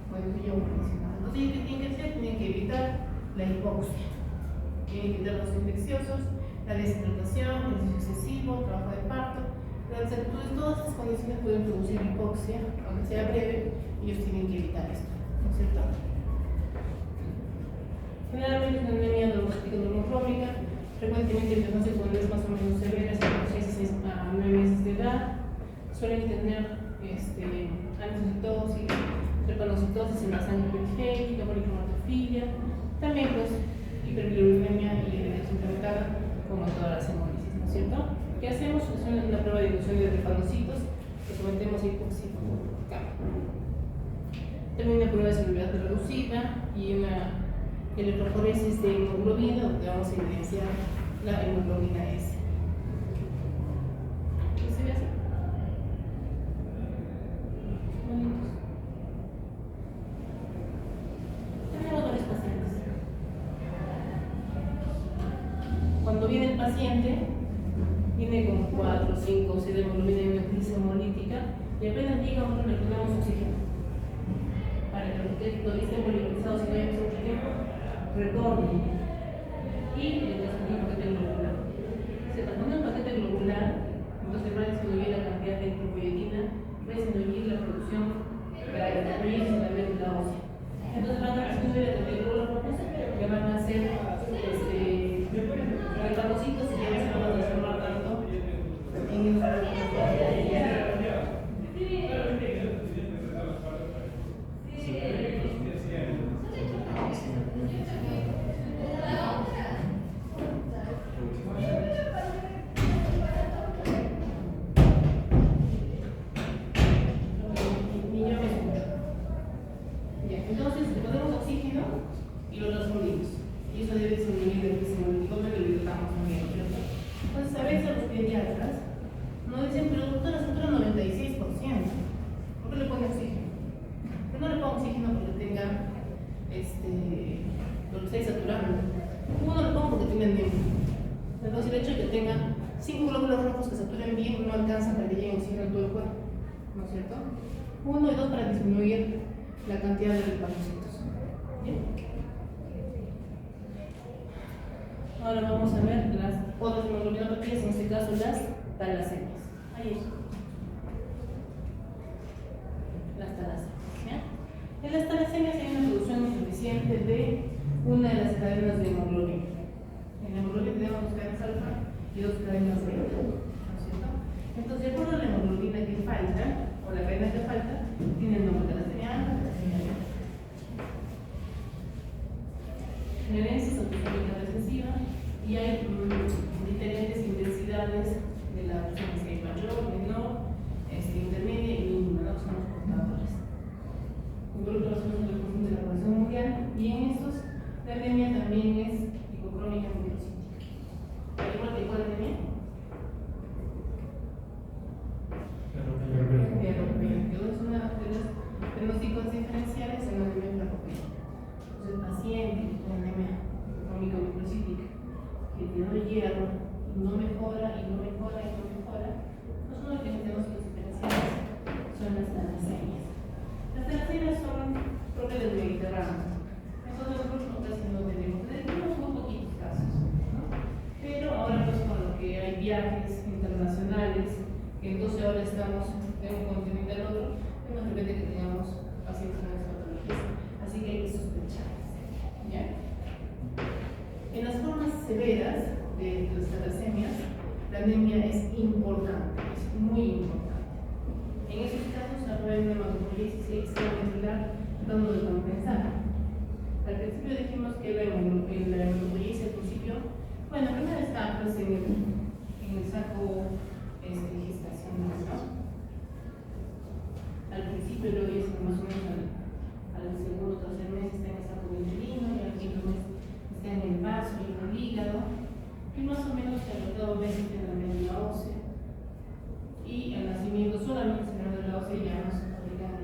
Bueno, eso ya hemos mencionado. Entonces, ¿qué tienen que hacer? Tienen que evitar la hipoxia, tienen que evitar los infecciosos, la deshidratación, el ejercicio excesivo, trabajo de parto. Entonces, todas estas condiciones pueden producir hipoxia, aunque sea breve, ellos tienen que evitar esto, ¿no es cierto? Generalmente es una anemia normocrómica, frecuentemente el diagnóstico cuando es más o menos severa, es de 6 a 9 meses de edad, suelen tener angiocitosis, trepanocitosis en la sangre periférica, policromatofilia, también pues hiperbilirubinemia y heredación incrementada, como todas las hemólisis, ¿no es cierto? ¿Qué hacemos? Es una prueba de inducción de trepanocitos que sometemos a hipoxia por cama. También una prueba de solubilidad reducida y una electroforesis de hemoglobina, donde vamos a evidenciar la hemoglobina S. ¿Qué se ve así? Bonitos. Tenemos varios pacientes. Cuando viene el paciente, viene con 4, 5, 6 de hemoglobina y una crisis hemolítica, y apenas llega, nosotros le ponemos oxígeno para que el todavía esté movilizado, si no hay mucho tiempo, retorne. Y el paquete globular. Se transforma en paquete globular, entonces va a disminuir la cantidad de eritropoyetina, va a disminuir la producción de la eritropoyetina y también la ósea. Entonces van a disminuir la cantidad de glóbulos rojos que van a ser retardocitos y ya no se van a transformar tanto en entonces le ponemos oxígeno y lo transfundimos. Y eso debe disminuir el ritmo hemolítico, que lo hidratamos muy bien, ¿cierto? Entonces, a veces los pediatras nos dicen, pero doctora, satura 96%. ¿Por qué le pone oxígeno? Yo no le pongo oxígeno porque tenga, porque esté saturando. Uno le pongo porque tiene anemia. Entonces, el hecho de que tenga 5 glóbulos rojos que saturen bien no alcanza para que llegue oxígeno en todo el cuerpo, ¿no es cierto? 1 y 2 para disminuir la cantidad de hepatocitos. Bien. Ahora vamos a ver las otras hemoglobinopatías, en este caso las talasemias. Ahí es. Las talasemias. En las talasemias hay una producción insuficiente de una de las cadenas de hemoglobina. En la hemoglobina tenemos 2 cadenas alfa y 2 cadenas beta, ¿no es cierto? Entonces, de acuerdo a la hemoglobina que falta, o la cadena que falta, tiene el nombre de talasemia alfa, talasemia beta. Herencia es autosómica recesiva y hay diferentes intensidades de la presencia, hay mayor, menor, intermedia y mínima, ¿no? Son los portadores. Involucra los usos de la población mundial, y en estos la anemia también es hipocrómica microcítica. ¿Hay igual tipo de anemia? Es una de los diagnósticos diferenciales en la anemia placopénica. Entonces, el paciente con anemia hipocrómica microcítica que tiene hierro y no mejora, y no mejora, y no mejora, no son los diagnósticos diferenciales, son las talasemias. Las talasemias son propias del Mediterráneo. Nosotros casi no tenemos. Tenemos un estamos de un continente al otro, es más frecuente que tengamos pacientes con estas patologías. Así que hay que sospecharlas. ¿Ya? En las formas severas de las talasemias, la anemia es importante, es muy importante. En esos casos, la probabilidad de hematopoiesis extramedular tratando de compensar. Al principio dijimos que la hematopoiesis al principio, bueno, primero está pues, en el saco gestacional, ¿no? Al principio lo es más o menos al segundo o tercer mes está en el saco uterino y al quinto mes está en el vaso y en el hígado y más o menos al octavo mes está en la médula ósea y al nacimiento solamente en la médula ósea ya nos aplican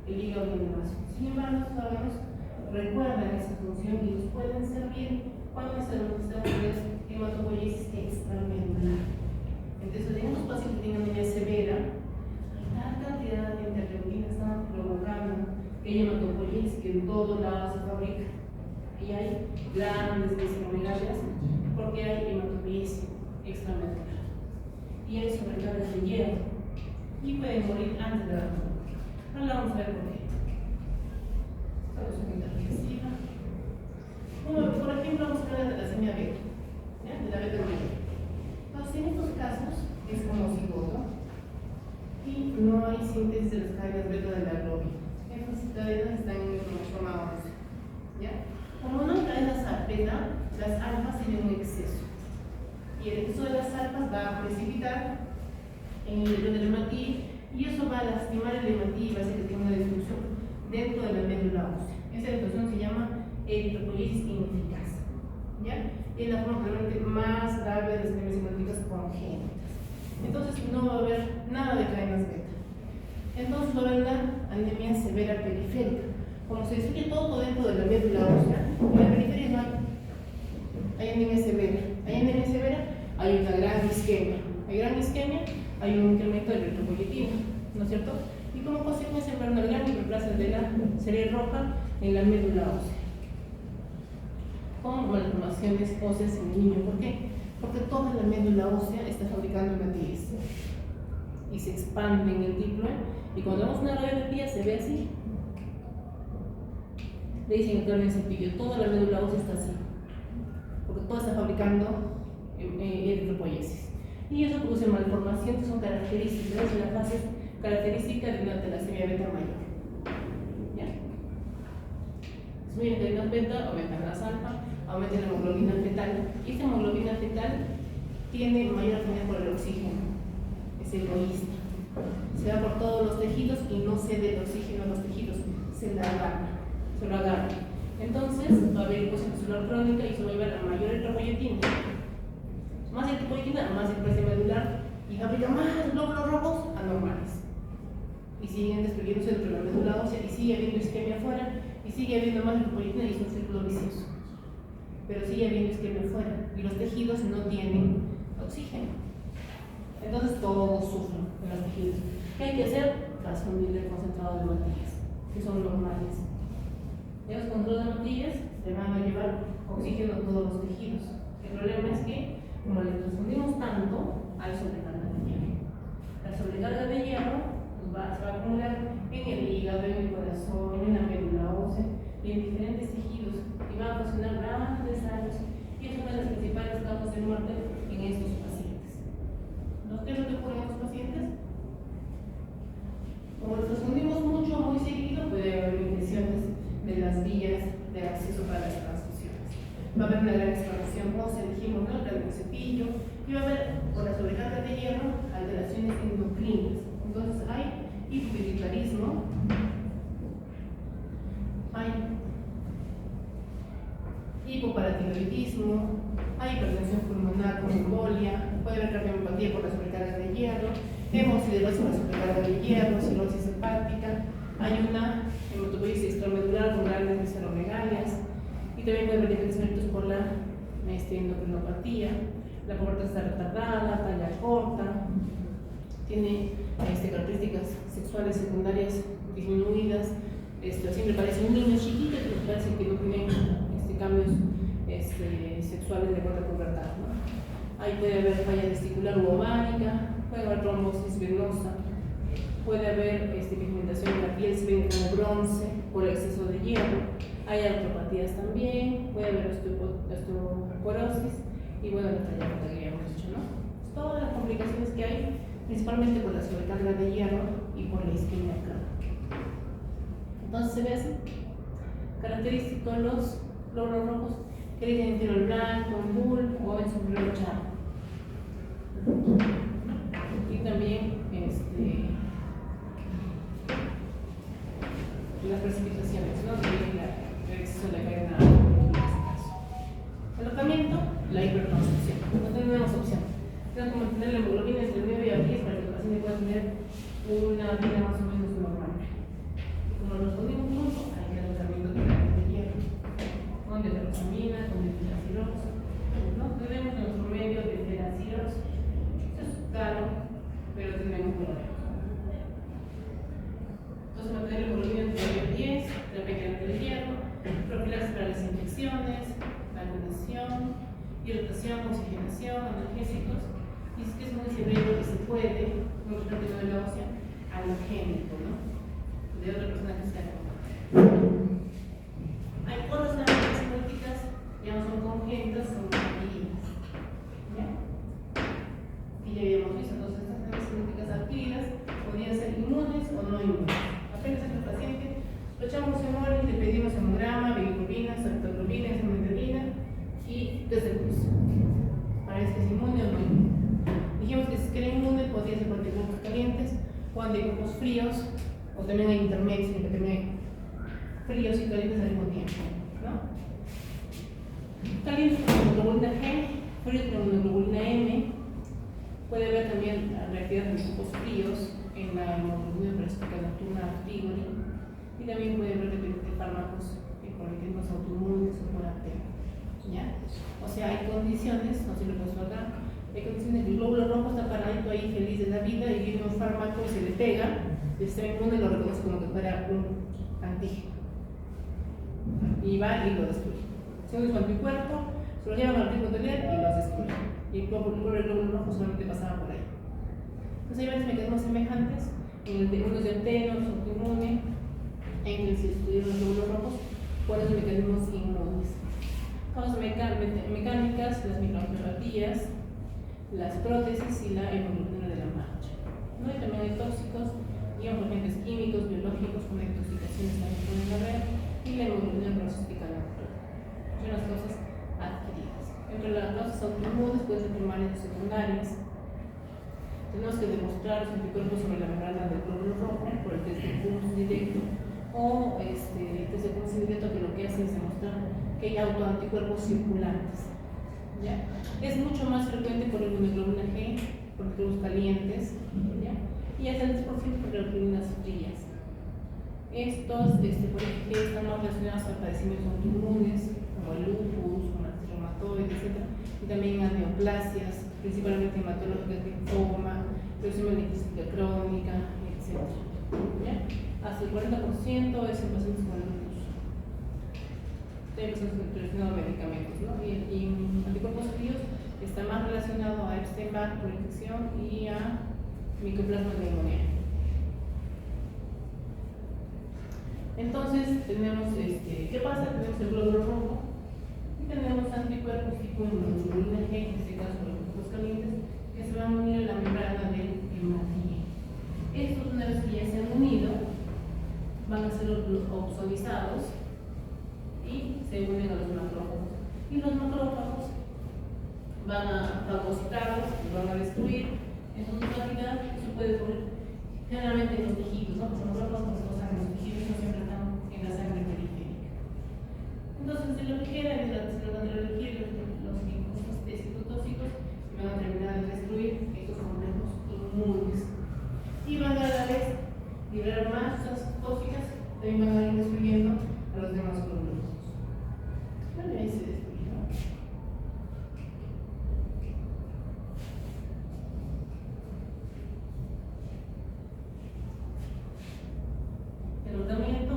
el hígado y el vaso. Sin embargo, los órganos recuerdan esa función y nos pueden servir cuando se demuestra hematopoiesis extramedular. Entonces, tenemos pacientes que tienen anemia severa, hay tal cantidad de interleuquinas que están provocando que haya hematopoiesis que en todo lado se fabrica. Y hay grandes desmembramientos porque hay hematopoiesis extramedular. Y hay sobrecargas de hierro y pueden morir antes de la muerte. Ahora vamos a ver por qué. Por ejemplo, vamos a hablar de la talasemia beta, de la beta mayor. Entonces, en estos casos es como cigoto y no hay síntesis de las cadenas beta de la globina. Estas cadenas están en el cromosoma 11. Como no hay cadenas beta, las alfas tienen un exceso. Y el exceso de las alfas va a precipitar en el interior del hematín y eso va a lastimar el hematín y va a hacer que tenga una destrucción dentro de la médula ósea. Esa destrucción se llama eritropoiesis ineficaz. ¿Ya? Y es la forma realmente más grave de las anemias hemolíticas congénitas. Entonces no va a haber nada de cadenas beta. Entonces va a haber una anemia severa periférica. Como se destruye todo dentro de la médula ósea, en la periferia no hay anemia severa. Hay anemia severa, hay una gran isquemia. Hay gran isquemia, hay un incremento de eritropoyetina, ¿no es cierto? Y como consecuencia va a haber una gran hiperplasia de la serie roja en la médula ósea, con malformaciones óseas en el niño. ¿Por qué? Porque toda la médula ósea está fabricando hematíes y se expande en el diploide y cuando vemos una radiografía se ve así. Le dicen que en el cepillo, toda la médula ósea está así, porque todo está fabricando eritropoiesis. Y eso produce malformaciones que son características de la fase característica de una talasemia beta mayor. ¿Ya? Disminuyen cadenas beta, aumentan las alfa, aumenta la hemoglobina fetal. Y esta hemoglobina fetal tiene mayor afinidad por el oxígeno, es egoísta. Se va por todos los tejidos y no cede el oxígeno a los tejidos, se lo agarra. Entonces va a haber hipóxia celular crónica y se va a llevar a mayor eritropoyetina. Más eritropoyetina, más hiperplasia medular y fabrica más glóbulos rojos anormales. Y siguen destruyéndose dentro de la médula ósea y sigue habiendo isquemia afuera y sigue habiendo más eritropoyetina y es un círculo vicioso. Pero sigue habiendo isquemia afuera y los tejidos no tienen oxígeno. Entonces todos sufren en los tejidos. ¿Qué hay que hacer? Transfundir el concentrado de matillas, que son normales. En los concentrados de matillas se van a llevar oxígeno a todos los tejidos. El problema es que, como le transfundimos tanto, hay sobrecarga de hierro. La sobrecarga de hierro se va a acumular en el hígado, en el corazón, en la médula ósea y en diferentes tejidos y va a ocasionar grandes daños y es una de las principales causas de muerte en estos pacientes. ¿Qué es lo que ocurre en estos pacientes? Como los transfundimos mucho, muy seguido, puede haber infecciones de las vías de acceso para las transfusiones. Va a haber una gran expansión ósea, dijimos, ¿no? El cepillo, y va a haber, por la sobrecarga de hierro, alteraciones endocrinas. Entonces hay hipotiritarismo, hay hipoparatiroidismo, hay hipertensión pulmonar con embolia, puede haber cardiomiopatía por la sobrecarga de hierro, hemosiderosis por la sobrecarga de hierro, cirrosis hepática, hay una hematopoiesis extramedular con grandes visceromegalias y también puede haber diferentes efectos por la endocrinopatía. La pubertad está retardada, talla corta, tiene características sexuales secundarias disminuidas, siempre parece un niño chiquito, pero parece que no tiene cambios sexuales de acuerdo a pubertad, ¿no? Ahí puede haber falla testicular u ovárica, puede haber trombosis venosa, puede haber pigmentación en la piel, se ve como bronce por exceso de hierro, hay artropatías también, puede haber osteoporosis y bueno, la talla que habíamos dicho, ¿no? Todas las complicaciones que hay, principalmente por la sobrecarga de hierro y por la isquemia cardíaca. Entonces se ve así, característico los glóbulos rojos que tienen interior blanco, en bull o en sombrero charro. Y también las precipitaciones, ¿no? El exceso de la cadena en este caso. El tratamiento, la hiperconcepción. No tenemos opción. Tenemos que mantener la hemoglobina entre 9 y 10 para que el paciente pueda tener una vida más o menos normal. Y como lo respondimos mucho, hay que dar tratamiento de hierro, con deferoxamina, con difenacirose. ¿No? Tenemos nuestro medio de difenacirose. Es caro, pero tenemos problemas. Entonces, mantener la hemoglobina entre 9 y 10, terapia de hierro, profilaxis para las infecciones, vacunación, hidratación, oxigenación, analgésicos. Y es que es muy severo que se puede, no es de grabación, halogénico, ¿no? De otra persona que sea. Hay otras enfermedades hemolíticas, ya no son congénitas, son adquiridas. ¿Ya? Y ya habíamos visto, entonces estas enfermedades hemolíticas adquiridas podrían ser inmunes o no inmunes. Apenas entra el paciente, lo echamos hemógrafo, le pedimos hemograma, bilirrubina, saltoglobina, hemoglobina y test de pulso. Para ver si es inmune o no inmune. Dijimos que si era inmune podría ser por anticuerpos calientes o anticuerpos fríos, o también hay intermedios en que también hay fríos y calientes al mismo tiempo, ¿no? Calientes con hemoglobina G, fríos con hemoglobina M. Puede haber también la reactividad de anticuerpos fríos en la hemoglobina prestótica nocturna Grigori, y también puede haber de fármacos por mecanismos autoinmunes o por apnea. ¿Ya? O sea, hay condiciones, no sé si lo puedo acá, hay condiciones que el glóbulo rojo está paradito ahí feliz de la vida y viene un fármaco y se le pega, el sistema inmune lo reconoce como que fuera un antígeno. Y va y lo destruye. Si uno es un anticuerpo, se lo llevan al ritmo de leer y los destruye. Y el glóbulo rojo solamente pasaba por ahí. Entonces hay varios mecanismos semejantes, en el de unos de anteno, los autoinmune, en el que se estudian los glóbulos rojos, cuáles son mecanismos inmunes. Causas mecánicas, las microangiopatías, las prótesis y la hemoglobina de la marcha. ¿No? Y también hay tóxicos y agentes químicos, biológicos, como intoxicaciones también pueden haber, y la hemoglobina procística nocturna. Son las causas adquiridas. Entre las causas autoinmunes pueden ser primarias o secundarias. Tenemos que demostrar los anticuerpos sobre la membrana del glóbulo rojo por el test de pulso directo o el test de pulso directo, que lo que hace es demostrar que hay autoanticuerpos circulantes. ¿Ya? Es mucho más frecuente por la hemoglobina G, por anticuerpos calientes, ¿ya? Y hasta el 10% por globulanas frías. Estos, por ejemplo, están más relacionados a padecimientos autoinmunes, como el lupus, como el reumatoide, etc. Y también a neoplasias, principalmente hematológicas, linfoma, leucemia linfocítica crónica, etc. ¿Ya? Hasta el 40% es en pacientes con lupus. También pacientes relacionados a medicamentos, ¿no? Y anticuerpos fríos está más relacionado a Epstein-Barr por infección y a micoplasma de neumonía. Entonces tenemos, ¿qué pasa? Tenemos el glóbulo rojo y tenemos anticuerpos tipo hemoglobina G, en este caso los anticuerpos calientes, que se van a unir a la membrana del hematía. Estos, una vez que ya se han unido, van a ser opsonizados y se unen a los macrófagos. Y los macrófagos van a fagocitarlos, los van a destruir en su totalidad. Eso puede ocurrir generalmente en los tejidos, ¿no? Porque los macrófagos no están en los tejidos, no siempre están en la sangre periférica. Entonces, si lo que queda es se lo van a elegir los citotóxicos y van a terminar de destruir estos complejos inmunes. Y van a la vez liberar masas tóxicas, también van a ir destruyendo a los demás glóbulos. Bueno, ahí se destruye, ¿no? El tratamiento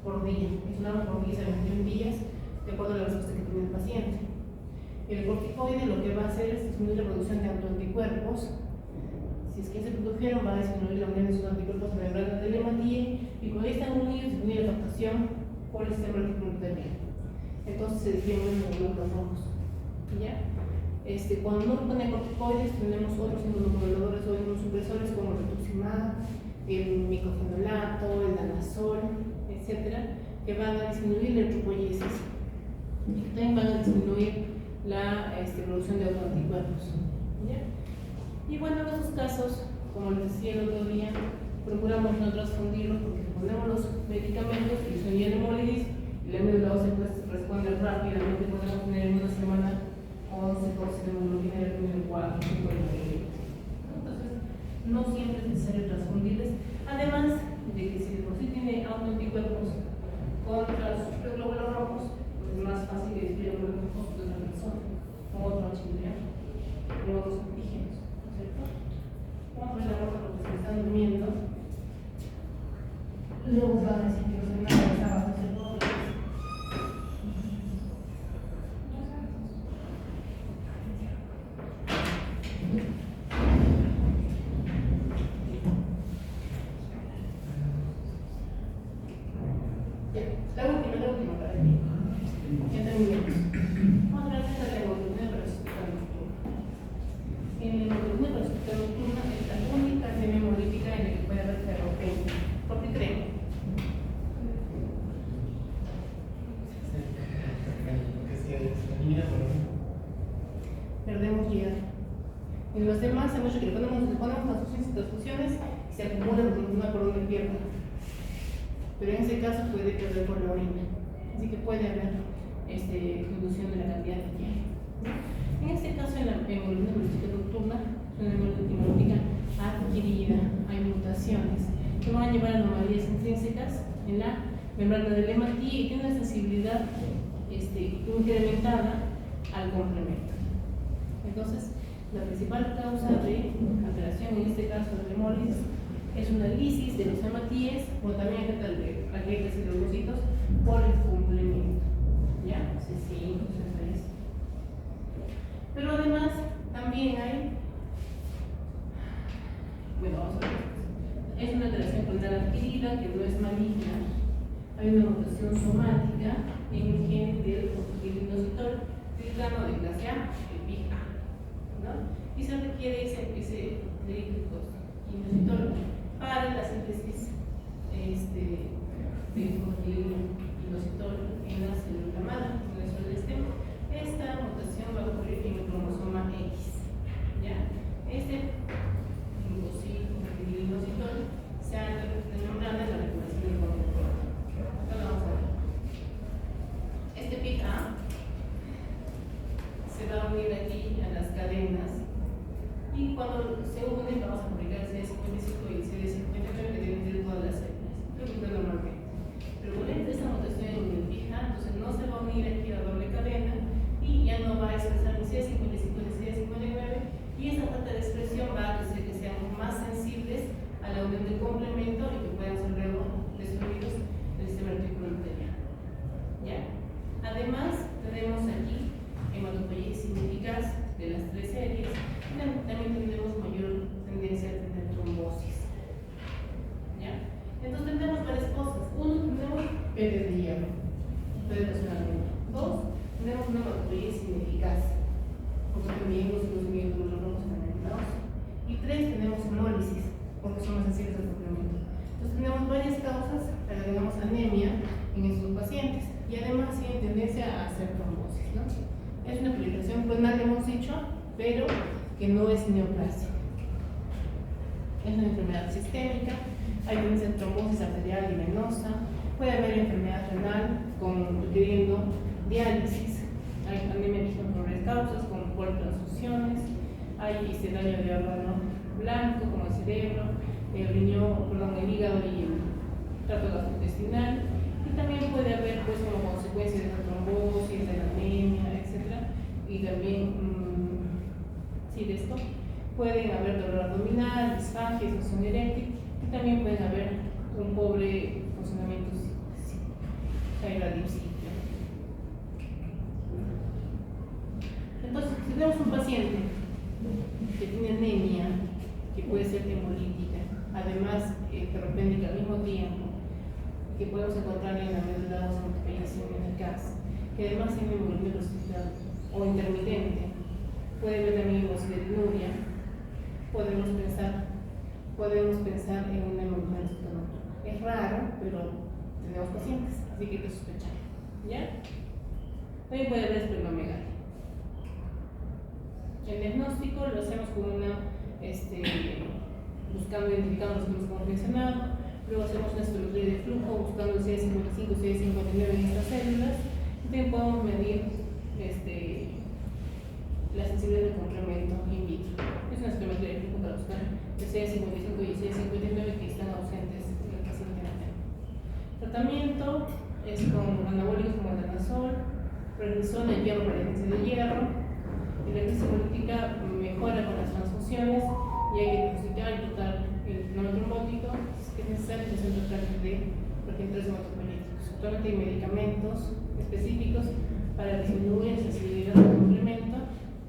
por día. Isolamos por 10 a 21 días, de acuerdo a la respuesta que tiene el paciente. El corticoide lo que va a hacer es disminuir la producción de autoanticuerpos. Si es que se produjeron, va a disminuir la unión de sus anticuerpos a la membrana del hematíe, y cuando están unidos, disminuye la captación por el sistema reticular uterino. Entonces se disminuyen los glóbulos rojos. ¿Ya? Cuando no pone corticoides, tenemos otros inmunomoduladores o inmunosupresores como el rituximab, el micofenolato, el danazol, etcétera, que van a disminuir la eritropoyesis y también van a disminuir la producción de autoanticuerpos. ¿Ya? Y bueno, en esos casos, como les decía el otro día, procuramos no transfundirlos porque ponemos los medicamentos y son ya hemólisis y la médula ósea responde rápidamente. Podemos tener en una semana 11, 12 de hemoglobina de número 4, 5 de hemoglobina. Entonces, no siempre es necesario transfundirles, además de que si de por sí tiene autoanticuerpos contra los glóbulos rojos, pues es más fácil que despliegue glóbulos rojos de otra persona, con otro HIV, con otros antígenos, ¿no es cierto? Vamos a ver la ropa porque se están durmiendo. Luego se van a decir que los demás estaban a hacer todo. La última para mí. Ya terminamos. Vamos a hablar de la hemoglobina parasitoide nocturna. En la hemoglobina parasitoide nocturna es la única anemia hemolítica en la que puede haber ferropenia. ¿Por qué creen? Perdemos hierro. En los demás hemos dicho que le ponemos transfusiones y se acumulan por una columna de pierna. Pero en ese caso puede perder por la orina. Así que puede haber reducción de la cantidad de hierro. En este caso, en la hemoglobina parasitoide nocturna, es una hemoglobina adquirida, hay mutaciones que van a llevar a anomalías intrínsecas en la membrana del hematíe y tiene una sensibilidad incrementada al complemento. Entonces, la principal causa de alteración, en este caso de la hemólisis, es una lisis de los hematíes o también afecta a plaquetas y leucocitos por el complemento. ¿Ya? C5, C6. Pero además, también hay, bueno, vamos a ver, es una alteración clonal adquirida que no es maligna. Hay una mutación somática en el gen del inositol triclano de clase A, el PIA, ¿no? Y se requiere ese inositol para la síntesis de inositol en la célula madre, en el suelo del stem. Esta mutación va a ocurrir en el cromosoma X. ¿Ya? Inositol se ha denominado en la regulación del cromosoma. Acá lo vamos a ver. Este PIA se va a unir aquí a las cadenas y cuando se unen vamos a fabricar el CD55 y el CD59 que deben tener todas las células. Lo que normalmente. Pero con esta mutación en el PIA, entonces no se va a unir aquí a la doble cadena y ya no va a expresar ni CD55 ni CD59 y esa falta de expresión va a hacer que seamos más sensibles a la unión del complemento y que puedan ser luego destruidos del sistema reticular uterino. ¿Ya? Además, tenemos aquí hematopoiesis ineficaz de las tres series y también tenemos mayor tendencia a tener trombosis. ¿Ya? Entonces tenemos varias cosas. Uno, tenemos pérdida de hierro, pérdida racionalmente. Dos, tenemos una hematopoiesis ineficaz, porque también los conocimientos los rojos están ayudados. Y tres, tenemos hemólisis, porque son más sensibles al complemento. Entonces tenemos varias causas para que tengamos anemia en estos pacientes y además tienen tendencia a hacer trombosis, ¿no? Es una proliferación clonal, hemos dicho, pero que no es neoplasia. Es una enfermedad sistémica, hay tendencia a trombosis arterial y venosa, puede haber enfermedad renal requiriendo diálisis, hay anemia por varias causas, como por transfusiones, hay daño de órgano blanco, como el cerebro, el riñón, el hígado y el tracto gastrointestinal, y también puede haber, pues, como consecuencia de la trombosis, de la anemia, etc. Y también, de esto, pueden haber dolor abdominal, disfagia, disfunción eréctil, y también pueden haber un pobre funcionamiento paciente que tiene anemia, que puede ser hemolítica, además ferropénica al mismo tiempo, que podemos encontrar en la médula ósea en el CAS, que además tiene hemoglobina crucificada o intermitente, puede haber también hemosideruria, podemos pensar en una hemoglobina crucificada nocturna. Es raro, pero tenemos pacientes, así que hay que sospechar. ¿Ya? También puede haber esplenomegalia. El diagnóstico lo hacemos con buscando, identificando los síntomas como mencionado. Luego hacemos una espirometría de flujo buscando el CD55 y CD59 en estas células. También podemos medir la sensibilidad del complemento in vitro. Es una espirometría de flujo para buscar el CD55 y el CD59 que están ausentes en el paciente enfermo. Tratamiento es con anabólicos como el danazol, prednisona y hierro para la deficiencia de hierro. Y la crisis hemolítica mejora con las transfusiones y hay que diagnosticar y tratar el fenómeno trombótico que es necesario que se trate de progenitores hematopoyéticos. Actualmente hay medicamentos específicos para disminuir la sensibilidad del complemento,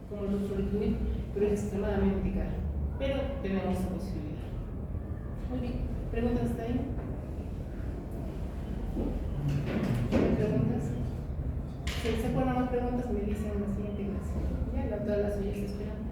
como el ruxolitinib, pero es extremadamente caro. Pero tenemos esa posibilidad. Muy bien. ¿Preguntas hasta ahí? ¿Preguntas? Si se ponen más preguntas, me dicen en la siguiente clase. Ya, todas las suyas esperan.